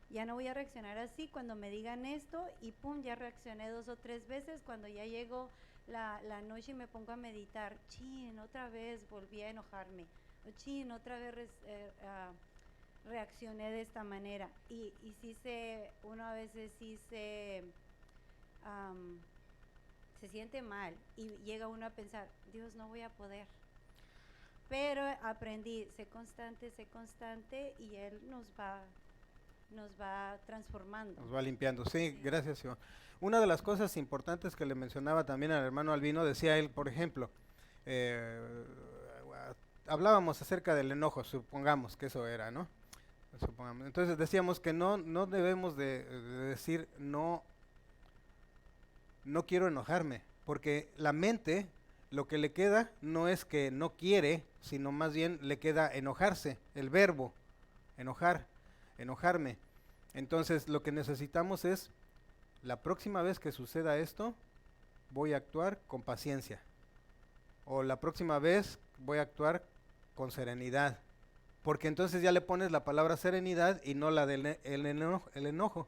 ya no voy a reaccionar así cuando me digan esto, y pum, ya reaccioné 2 o 3 veces. Cuando ya llegó la noche y me pongo a meditar, otra vez volví a enojarme, otra vez reaccioné de esta manera. Y sí uno a veces sí se siente mal y llega uno a pensar, Dios, no voy a poder. Pero aprendí, sé constante y Él nos va transformando. Nos va limpiando, sí, gracias, Iván. Una de las cosas importantes que le mencionaba también al hermano Albino, decía él, por ejemplo, hablábamos acerca del enojo, supongamos que eso era, ¿no? Entonces decíamos que no debemos de decir no quiero enojarme, porque la mente lo que le queda no es que no quiere, sino más bien le queda enojarse, el verbo, enojarme. Entonces lo que necesitamos es, la próxima vez que suceda esto, voy a actuar con paciencia, o la próxima vez voy a actuar con serenidad, porque entonces ya le pones la palabra serenidad y no la del el enojo,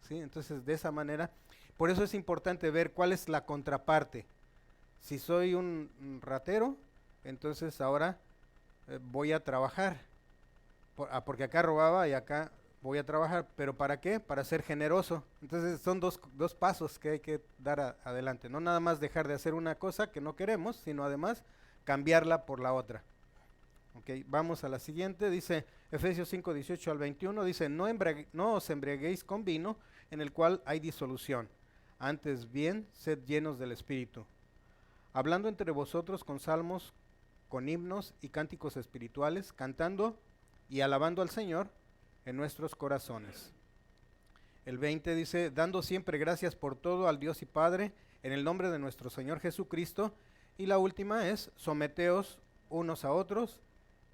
¿sí? Entonces de esa manera, por eso es importante ver cuál es la contraparte. Si soy un ratero, entonces ahora voy a trabajar, porque acá robaba y acá voy a trabajar, pero ¿para qué? Para ser generoso. Entonces son dos pasos que hay que dar adelante, no nada más dejar de hacer una cosa que no queremos, sino además cambiarla por la otra. Ok, vamos a la siguiente, dice Efesios 5, 18 al 21, dice, no os embriaguéis con vino, en el cual hay disolución, antes bien, sed llenos del Espíritu, hablando entre vosotros con salmos, con himnos y cánticos espirituales, cantando y alabando al Señor en nuestros corazones. El 20 dice, dando siempre gracias por todo al Dios y Padre, en el nombre de nuestro Señor Jesucristo. Y la última es, someteos unos a otros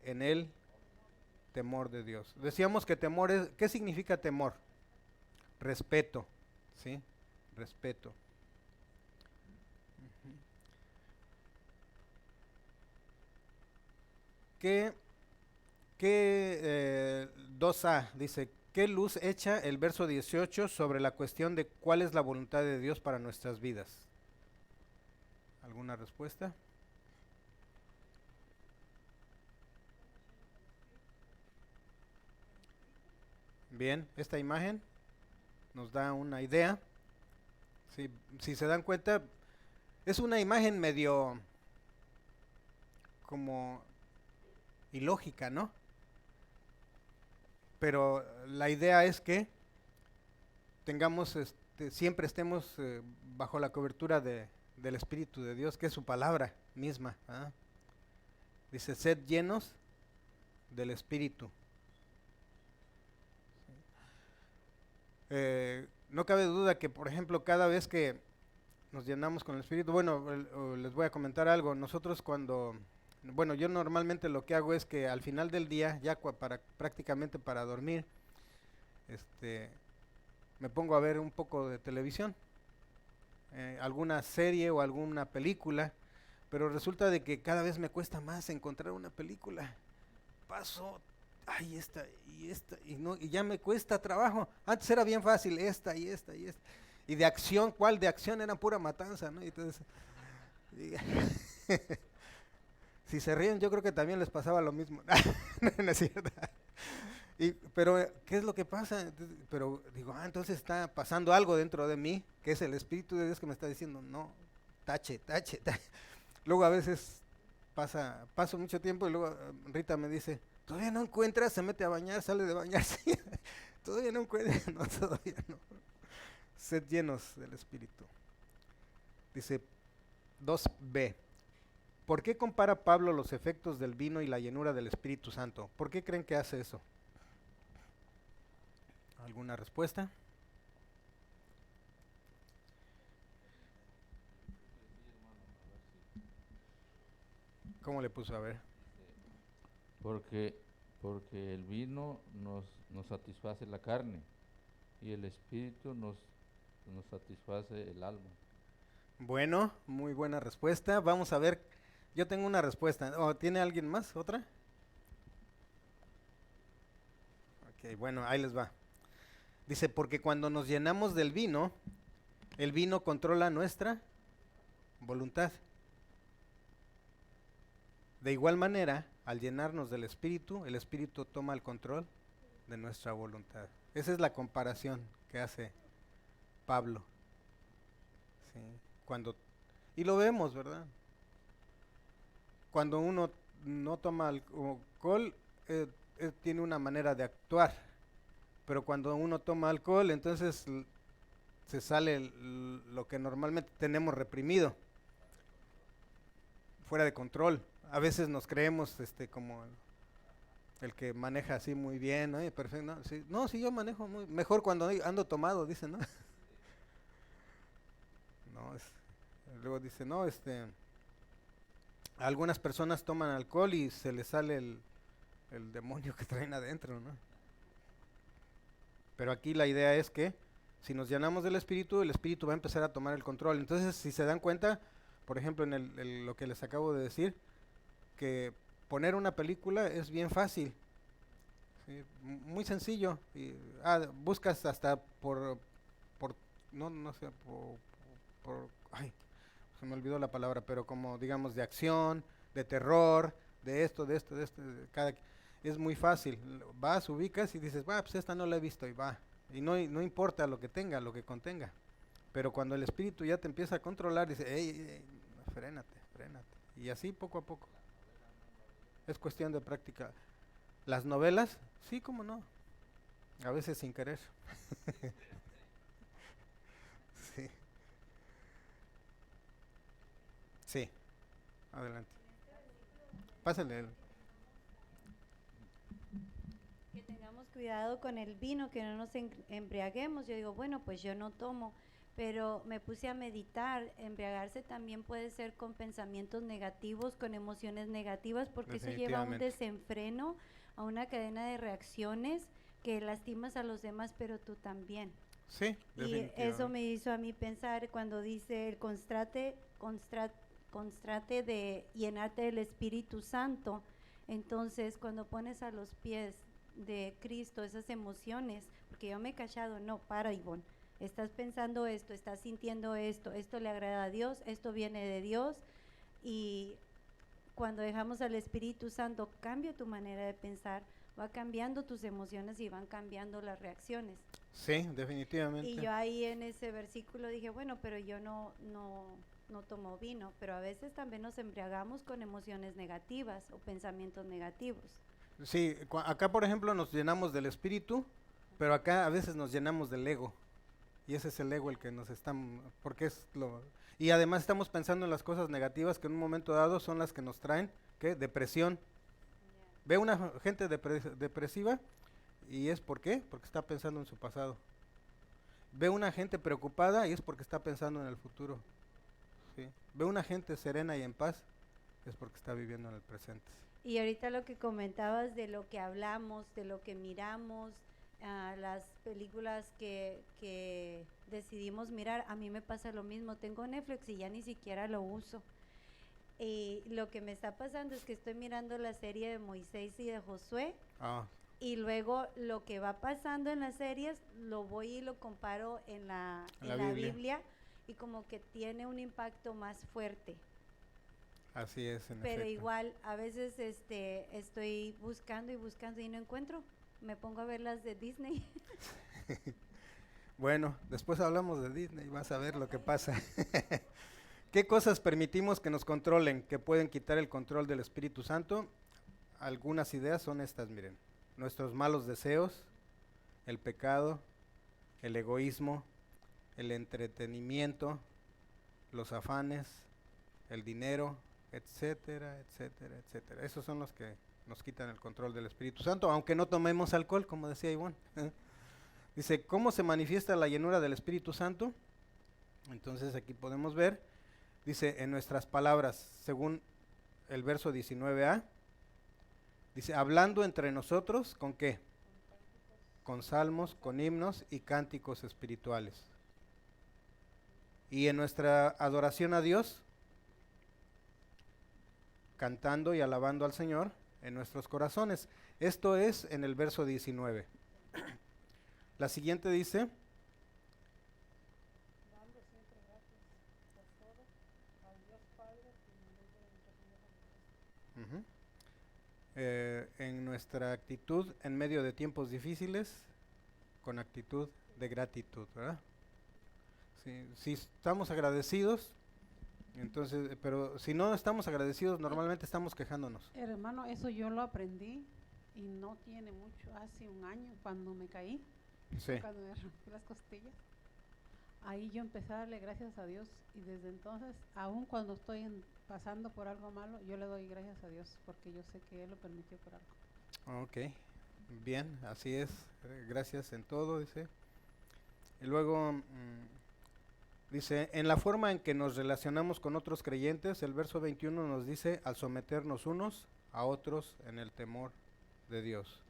en el temor de Dios. Decíamos que temor es, ¿qué significa temor? Respeto, ¿sí? Respeto. ¿Qué 2a dice, ¿qué luz echa el verso 18 sobre la cuestión de cuál es la voluntad de Dios para nuestras vidas? ¿Alguna respuesta? Bien, esta imagen nos da una idea. Si se dan cuenta, es una imagen medio como ilógica, ¿no? Pero la idea es que tengamos, siempre estemos bajo la cobertura del Espíritu de Dios, que es su palabra misma. ¿Ah? Dice, sed llenos del Espíritu. No cabe duda que, por ejemplo, cada vez que nos llenamos con el Espíritu, bueno, les voy a comentar algo. Nosotros bueno, yo normalmente lo que hago es que al final del día, ya prácticamente para dormir, me pongo a ver un poco de televisión, alguna serie o alguna película, pero resulta de que cada vez me cuesta más encontrar una película. Paso, ay, esta, y ya me cuesta trabajo. Antes era bien fácil, esta. Y de acción, ¿cuál de acción? Era pura matanza, ¿no? Y entonces, si se ríen, yo creo que también les pasaba lo mismo. No es cierto. Pero, ¿qué es lo que pasa? Pero digo, entonces está pasando algo dentro de mí, que es el Espíritu de Dios que me está diciendo, no, tache. Luego a veces paso mucho tiempo y luego Rita me dice, ¿todavía no encuentras? Se mete a bañar, sale de bañarse. ¿Todavía no encuentras? No, todavía no. Sed llenos del Espíritu. Dice 2b. ¿Por qué compara Pablo los efectos del vino y la llenura del Espíritu Santo? ¿Por qué creen que hace eso? ¿Alguna respuesta? ¿Cómo le puso? A ver. Porque el vino nos satisface la carne y el espíritu nos satisface el alma. Bueno, muy buena respuesta. Vamos a ver, yo tengo una respuesta. ¿Tiene alguien más? ¿Otra? Ok, bueno, ahí les va. Dice, porque cuando nos llenamos del vino, el vino controla nuestra voluntad. De igual manera, al llenarnos del Espíritu, el Espíritu toma el control de nuestra voluntad. Esa es la comparación que hace Pablo. ¿Sí? Y lo vemos, ¿verdad? Cuando uno no toma alcohol, tiene una manera de actuar. Pero cuando uno toma alcohol, entonces se sale lo que normalmente tenemos reprimido, fuera de control. A veces nos creemos como el que maneja así muy bien, ¿no? Perfecto, ¿no? Sí, no, sí, yo manejo mejor cuando ando tomado, dicen, ¿no? No, luego dice, no, algunas personas toman alcohol y se les sale el demonio que traen adentro, ¿no? Pero aquí la idea es que si nos llenamos del Espíritu, el Espíritu va a empezar a tomar el control. Entonces, si se dan cuenta, por ejemplo, en lo que les acabo de decir, que poner una película es bien fácil, ¿sí? Muy sencillo. Buscas hasta no sé, ay, se me olvidó la palabra, pero como digamos de acción, de terror, de esto, es muy fácil. Vas, ubicas y dices, pues esta no la he visto y va. Y no importa lo que tenga, lo que contenga. Pero cuando el Espíritu ya te empieza a controlar, dice, ey, frénate. Y así poco a poco. Es cuestión de práctica. Las novelas, sí, cómo no. A veces sin querer. Sí. Sí, adelante. Pásale. Que tengamos cuidado con el vino, que no nos embriaguemos. Yo digo, bueno, pues yo no tomo, pero me puse a meditar. Embriagarse también puede ser con pensamientos negativos, con emociones negativas, porque eso lleva a un Definitivamente. desenfreno, a una cadena de reacciones que lastimas a los demás, pero tú también. Sí, Y eso definitivamente. me hizo a mí pensar cuando dice el constrate de llenarte del Espíritu Santo. Entonces, cuando pones a los pies de Cristo esas emociones, porque yo me he callado, no, para, Ivonne, estás pensando esto, estás sintiendo esto, esto le agrada a Dios, esto viene de Dios, y cuando dejamos al Espíritu Santo, cambia tu manera de pensar, va cambiando tus emociones y van cambiando las reacciones. Sí, definitivamente. Y yo ahí en ese versículo dije, bueno, pero yo no tomo vino, pero a veces también nos embriagamos con emociones negativas o pensamientos negativos. Sí, acá por ejemplo nos llenamos del espíritu, pero acá a veces nos llenamos del ego. Y ese es el ego el que nos está, porque es lo... Y además estamos pensando en las cosas negativas que en un momento dado son las que nos traen, ¿qué? Depresión. Ve una gente depresiva y es ¿por qué? Porque está pensando en su pasado. Ve una gente preocupada y es porque está pensando en el futuro. ¿Sí? Ve una gente serena y en paz, es porque está viviendo en el presente. Y ahorita lo que comentabas de lo que hablamos, de lo que miramos, las películas que decidimos mirar, a mí me pasa lo mismo, tengo Netflix y ya ni siquiera lo uso. Y lo que me está pasando es que estoy mirando la serie de Moisés y de Josué, Ah, y luego lo que va pasando en las series lo voy y lo comparo en la Biblia, y como que tiene un impacto más fuerte. así es, en Pero efecto. igual a veces estoy buscando y buscando y no encuentro. Me pongo a ver las de Disney. Bueno, después hablamos de Disney, vas a ver lo que pasa. ¿Qué cosas permitimos que nos controlen, que pueden quitar el control del Espíritu Santo? Algunas ideas son estas, miren. Nuestros malos deseos, el pecado, el egoísmo, el entretenimiento, los afanes, el dinero, etcétera, etcétera, etcétera. Esos son los que nos quitan el control del Espíritu Santo, aunque no tomemos alcohol, como decía Ivonne. Dice, ¿cómo se manifiesta la llenura del Espíritu Santo? Entonces aquí podemos ver, dice, en nuestras palabras, según el verso 19a, dice, hablando entre nosotros, ¿con qué? Con salmos, con himnos y cánticos espirituales. Y en nuestra adoración a Dios, cantando y alabando al Señor en nuestros corazones. Esto es en el verso 19. La siguiente dice, uh-huh, en nuestra actitud en medio de tiempos difíciles, con actitud de gratitud, ¿verdad? Si estamos agradecidos, entonces, pero si no estamos agradecidos, normalmente estamos quejándonos. Hermano, eso yo lo aprendí y no tiene mucho, hace un año cuando me caí, Sí. cuando me rompí las costillas. Ahí yo empecé a darle gracias a Dios y desde entonces, aun cuando estoy pasando por algo malo, yo le doy gracias a Dios porque yo sé que Él lo permitió por algo. Ok, bien, así es, gracias en todo, dice. Y luego dice, en la forma en que nos relacionamos con otros creyentes, el verso 21 nos dice, al someternos unos a otros en el temor de Dios.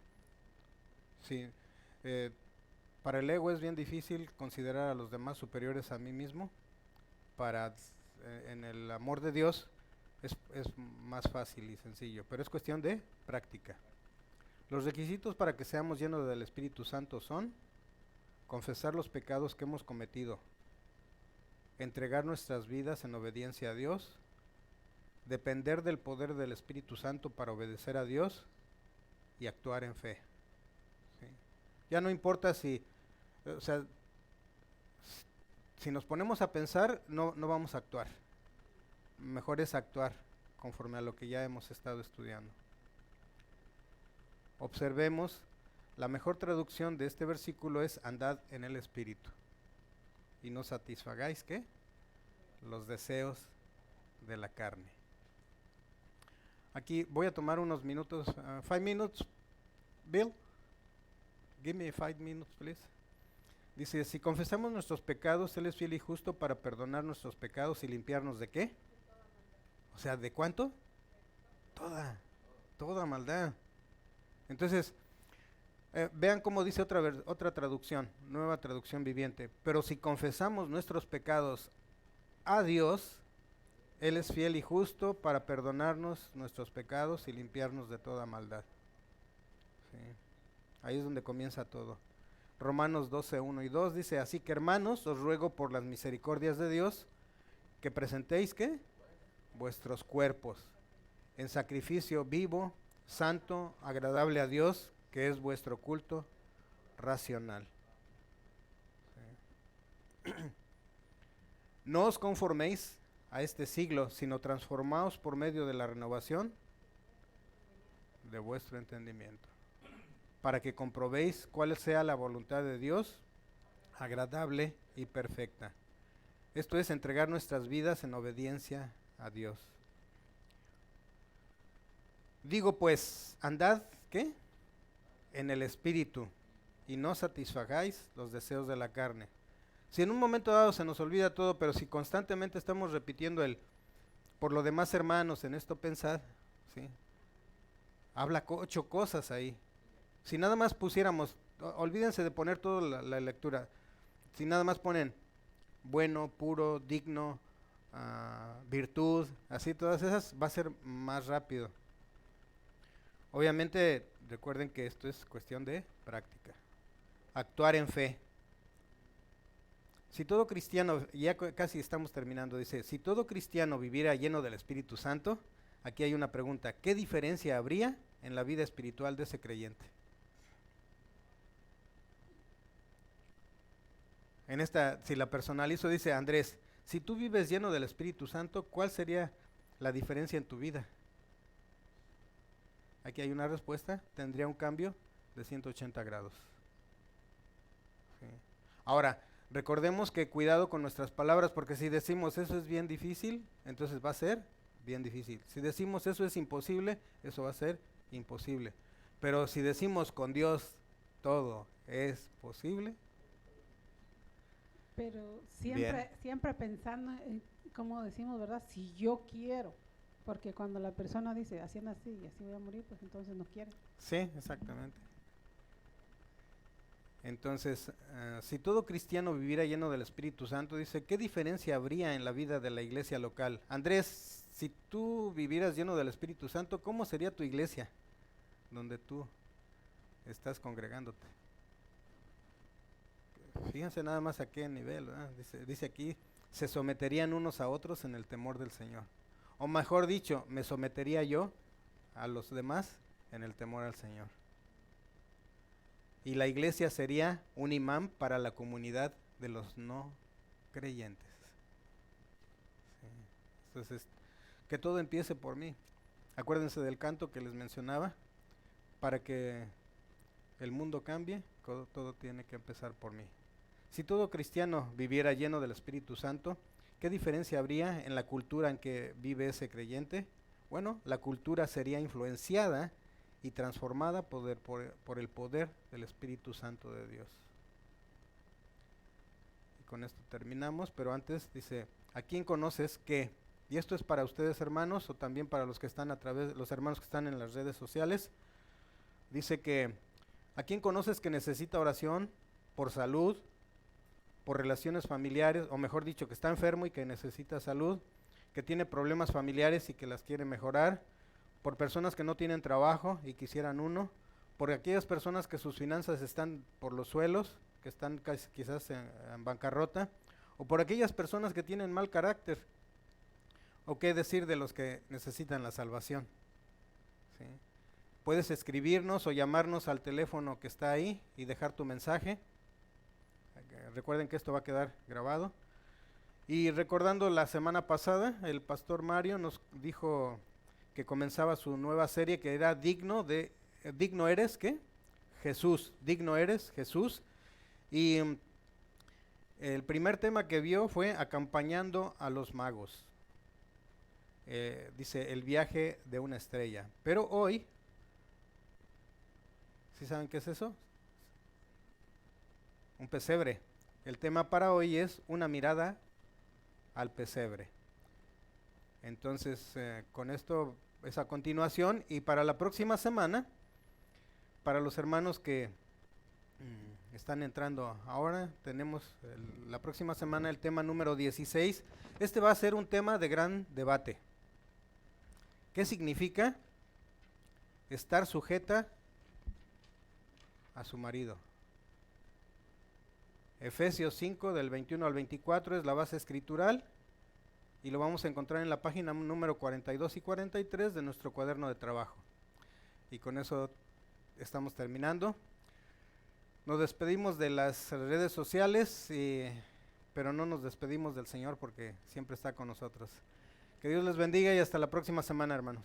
Sí, para el ego es bien difícil considerar a los demás superiores a mí mismo. En el amor de Dios es más fácil y sencillo, pero es cuestión de práctica. Los requisitos para que seamos llenos del Espíritu Santo son confesar los pecados que hemos cometido, entregar nuestras vidas en obediencia a Dios, depender del poder del Espíritu Santo para obedecer a Dios y actuar en fe. ¿Sí? Ya no importa si, o sea, si nos ponemos a pensar, no vamos a actuar. Mejor es actuar conforme a lo que ya hemos estado estudiando. observemos, la mejor traducción de este versículo es andad en el Espíritu y no satisfagáis, ¿qué? Los deseos de la carne. Aquí voy a tomar unos minutos, 5 minutes, Bill, give me 5 minutes, please. Dice, si confesamos nuestros pecados, Él es fiel y justo para perdonar nuestros pecados y limpiarnos ¿de qué? O sea, ¿de cuánto? Toda maldad. Entonces, vean cómo dice otra traducción, nueva traducción viviente. Pero si confesamos nuestros pecados a Dios, Él es fiel y justo para perdonarnos nuestros pecados y limpiarnos de toda maldad. ¿Sí? Ahí es donde comienza todo. Romanos 12, 1 y 2 dice, así que hermanos, os ruego por las misericordias de Dios, que presentéis, ¿qué? Vuestros cuerpos en sacrificio vivo, santo, agradable a Dios, que es vuestro culto racional. ¿Sí? No os conforméis a este siglo, sino transformaos por medio de la renovación de vuestro entendimiento, para que comprobéis cuál sea la voluntad de Dios, agradable y perfecta. Esto es entregar nuestras vidas en obediencia a Dios. Digo pues, andad, ¿qué? En el Espíritu, y no satisfagáis los deseos de la carne. Si en un momento dado se nos olvida todo, pero si constantemente estamos repitiendo por lo demás hermanos, en esto pensad, ¿sí? Habla 8 cosas ahí. Si nada más pusiéramos, olvídense de poner toda la lectura, si nada más ponen bueno, puro, digno, virtud, así todas esas, va a ser más rápido. Obviamente, recuerden que esto es cuestión de práctica. Actuar en fe. Si todo cristiano, ya casi estamos terminando, dice, si todo cristiano viviera lleno del Espíritu Santo, aquí hay una pregunta, ¿qué diferencia habría en la vida espiritual de ese creyente? En esta, si la personalizo, dice Andrés, si tú vives lleno del Espíritu Santo, ¿cuál sería la diferencia en tu vida? Aquí hay una respuesta, tendría un cambio de 180 grados. Sí. Ahora, recordemos que cuidado con nuestras palabras, porque si decimos eso es bien difícil, entonces va a ser bien difícil. Si decimos eso es imposible, eso va a ser imposible. Pero si decimos con Dios todo es posible, pero siempre pensando en, como decimos, ¿verdad? Si yo quiero, porque cuando la persona dice, haciendo así y así voy a morir, pues entonces no quiere. sí, exactamente. Entonces, si todo cristiano viviera lleno del Espíritu Santo, dice, ¿qué diferencia habría en la vida de la iglesia local? Andrés, si tú vivieras lleno del Espíritu Santo, ¿cómo sería tu iglesia donde tú estás congregándote? Fíjense nada más a qué nivel, ¿verdad? Dice aquí, se someterían unos a otros en el temor del Señor. O mejor dicho, me sometería yo a los demás en el temor al Señor. Y la iglesia sería un imán para la comunidad de los no creyentes. Sí. Entonces, que todo empiece por mí. Acuérdense del canto que les mencionaba, para que el mundo cambie, todo tiene que empezar por mí. Si todo cristiano viviera lleno del Espíritu Santo, ¿qué diferencia habría en la cultura en que vive ese creyente? Bueno, la cultura sería influenciada y transformada por el poder del Espíritu Santo de Dios. Y con esto terminamos, pero antes dice, ¿a quién conoces que? Y esto es para ustedes hermanos, o también para los que están los hermanos que están en las redes sociales. Dice que, ¿a quién conoces que necesita oración por salud, por relaciones familiares, o mejor dicho, que está enfermo y que necesita salud, que tiene problemas familiares y que las quiere mejorar, por personas que no tienen trabajo y quisieran uno, por aquellas personas que sus finanzas están por los suelos, que están quizás en bancarrota, o por aquellas personas que tienen mal carácter, o qué decir de los que necesitan la salvación? ¿Sí? Puedes escribirnos o llamarnos al teléfono que está ahí y dejar tu mensaje. Recuerden que esto va a quedar grabado. Y recordando la semana pasada, el pastor Mario nos dijo que comenzaba su nueva serie que era digno de digno eres, ¿qué? Jesús, digno eres, Jesús. Y el primer tema que vio fue acompañando a los magos. Dice, el viaje de una estrella. Pero hoy, ¿sí saben qué es eso? Un pesebre. El tema para hoy es una mirada al pesebre. Entonces, con esto es a continuación. Y para la próxima semana, para los hermanos que están entrando ahora, tenemos la próxima semana el tema número 16. Este va a ser un tema de gran debate. ¿Qué significa estar sujeta a su marido? Efesios 5 del 21 al 24 es la base escritural y lo vamos a encontrar en la página número 42 y 43 de nuestro cuaderno de trabajo. Y con eso estamos terminando. Nos despedimos de las redes sociales, pero no nos despedimos del Señor porque siempre está con nosotros. Que Dios les bendiga y hasta la próxima semana, hermanos.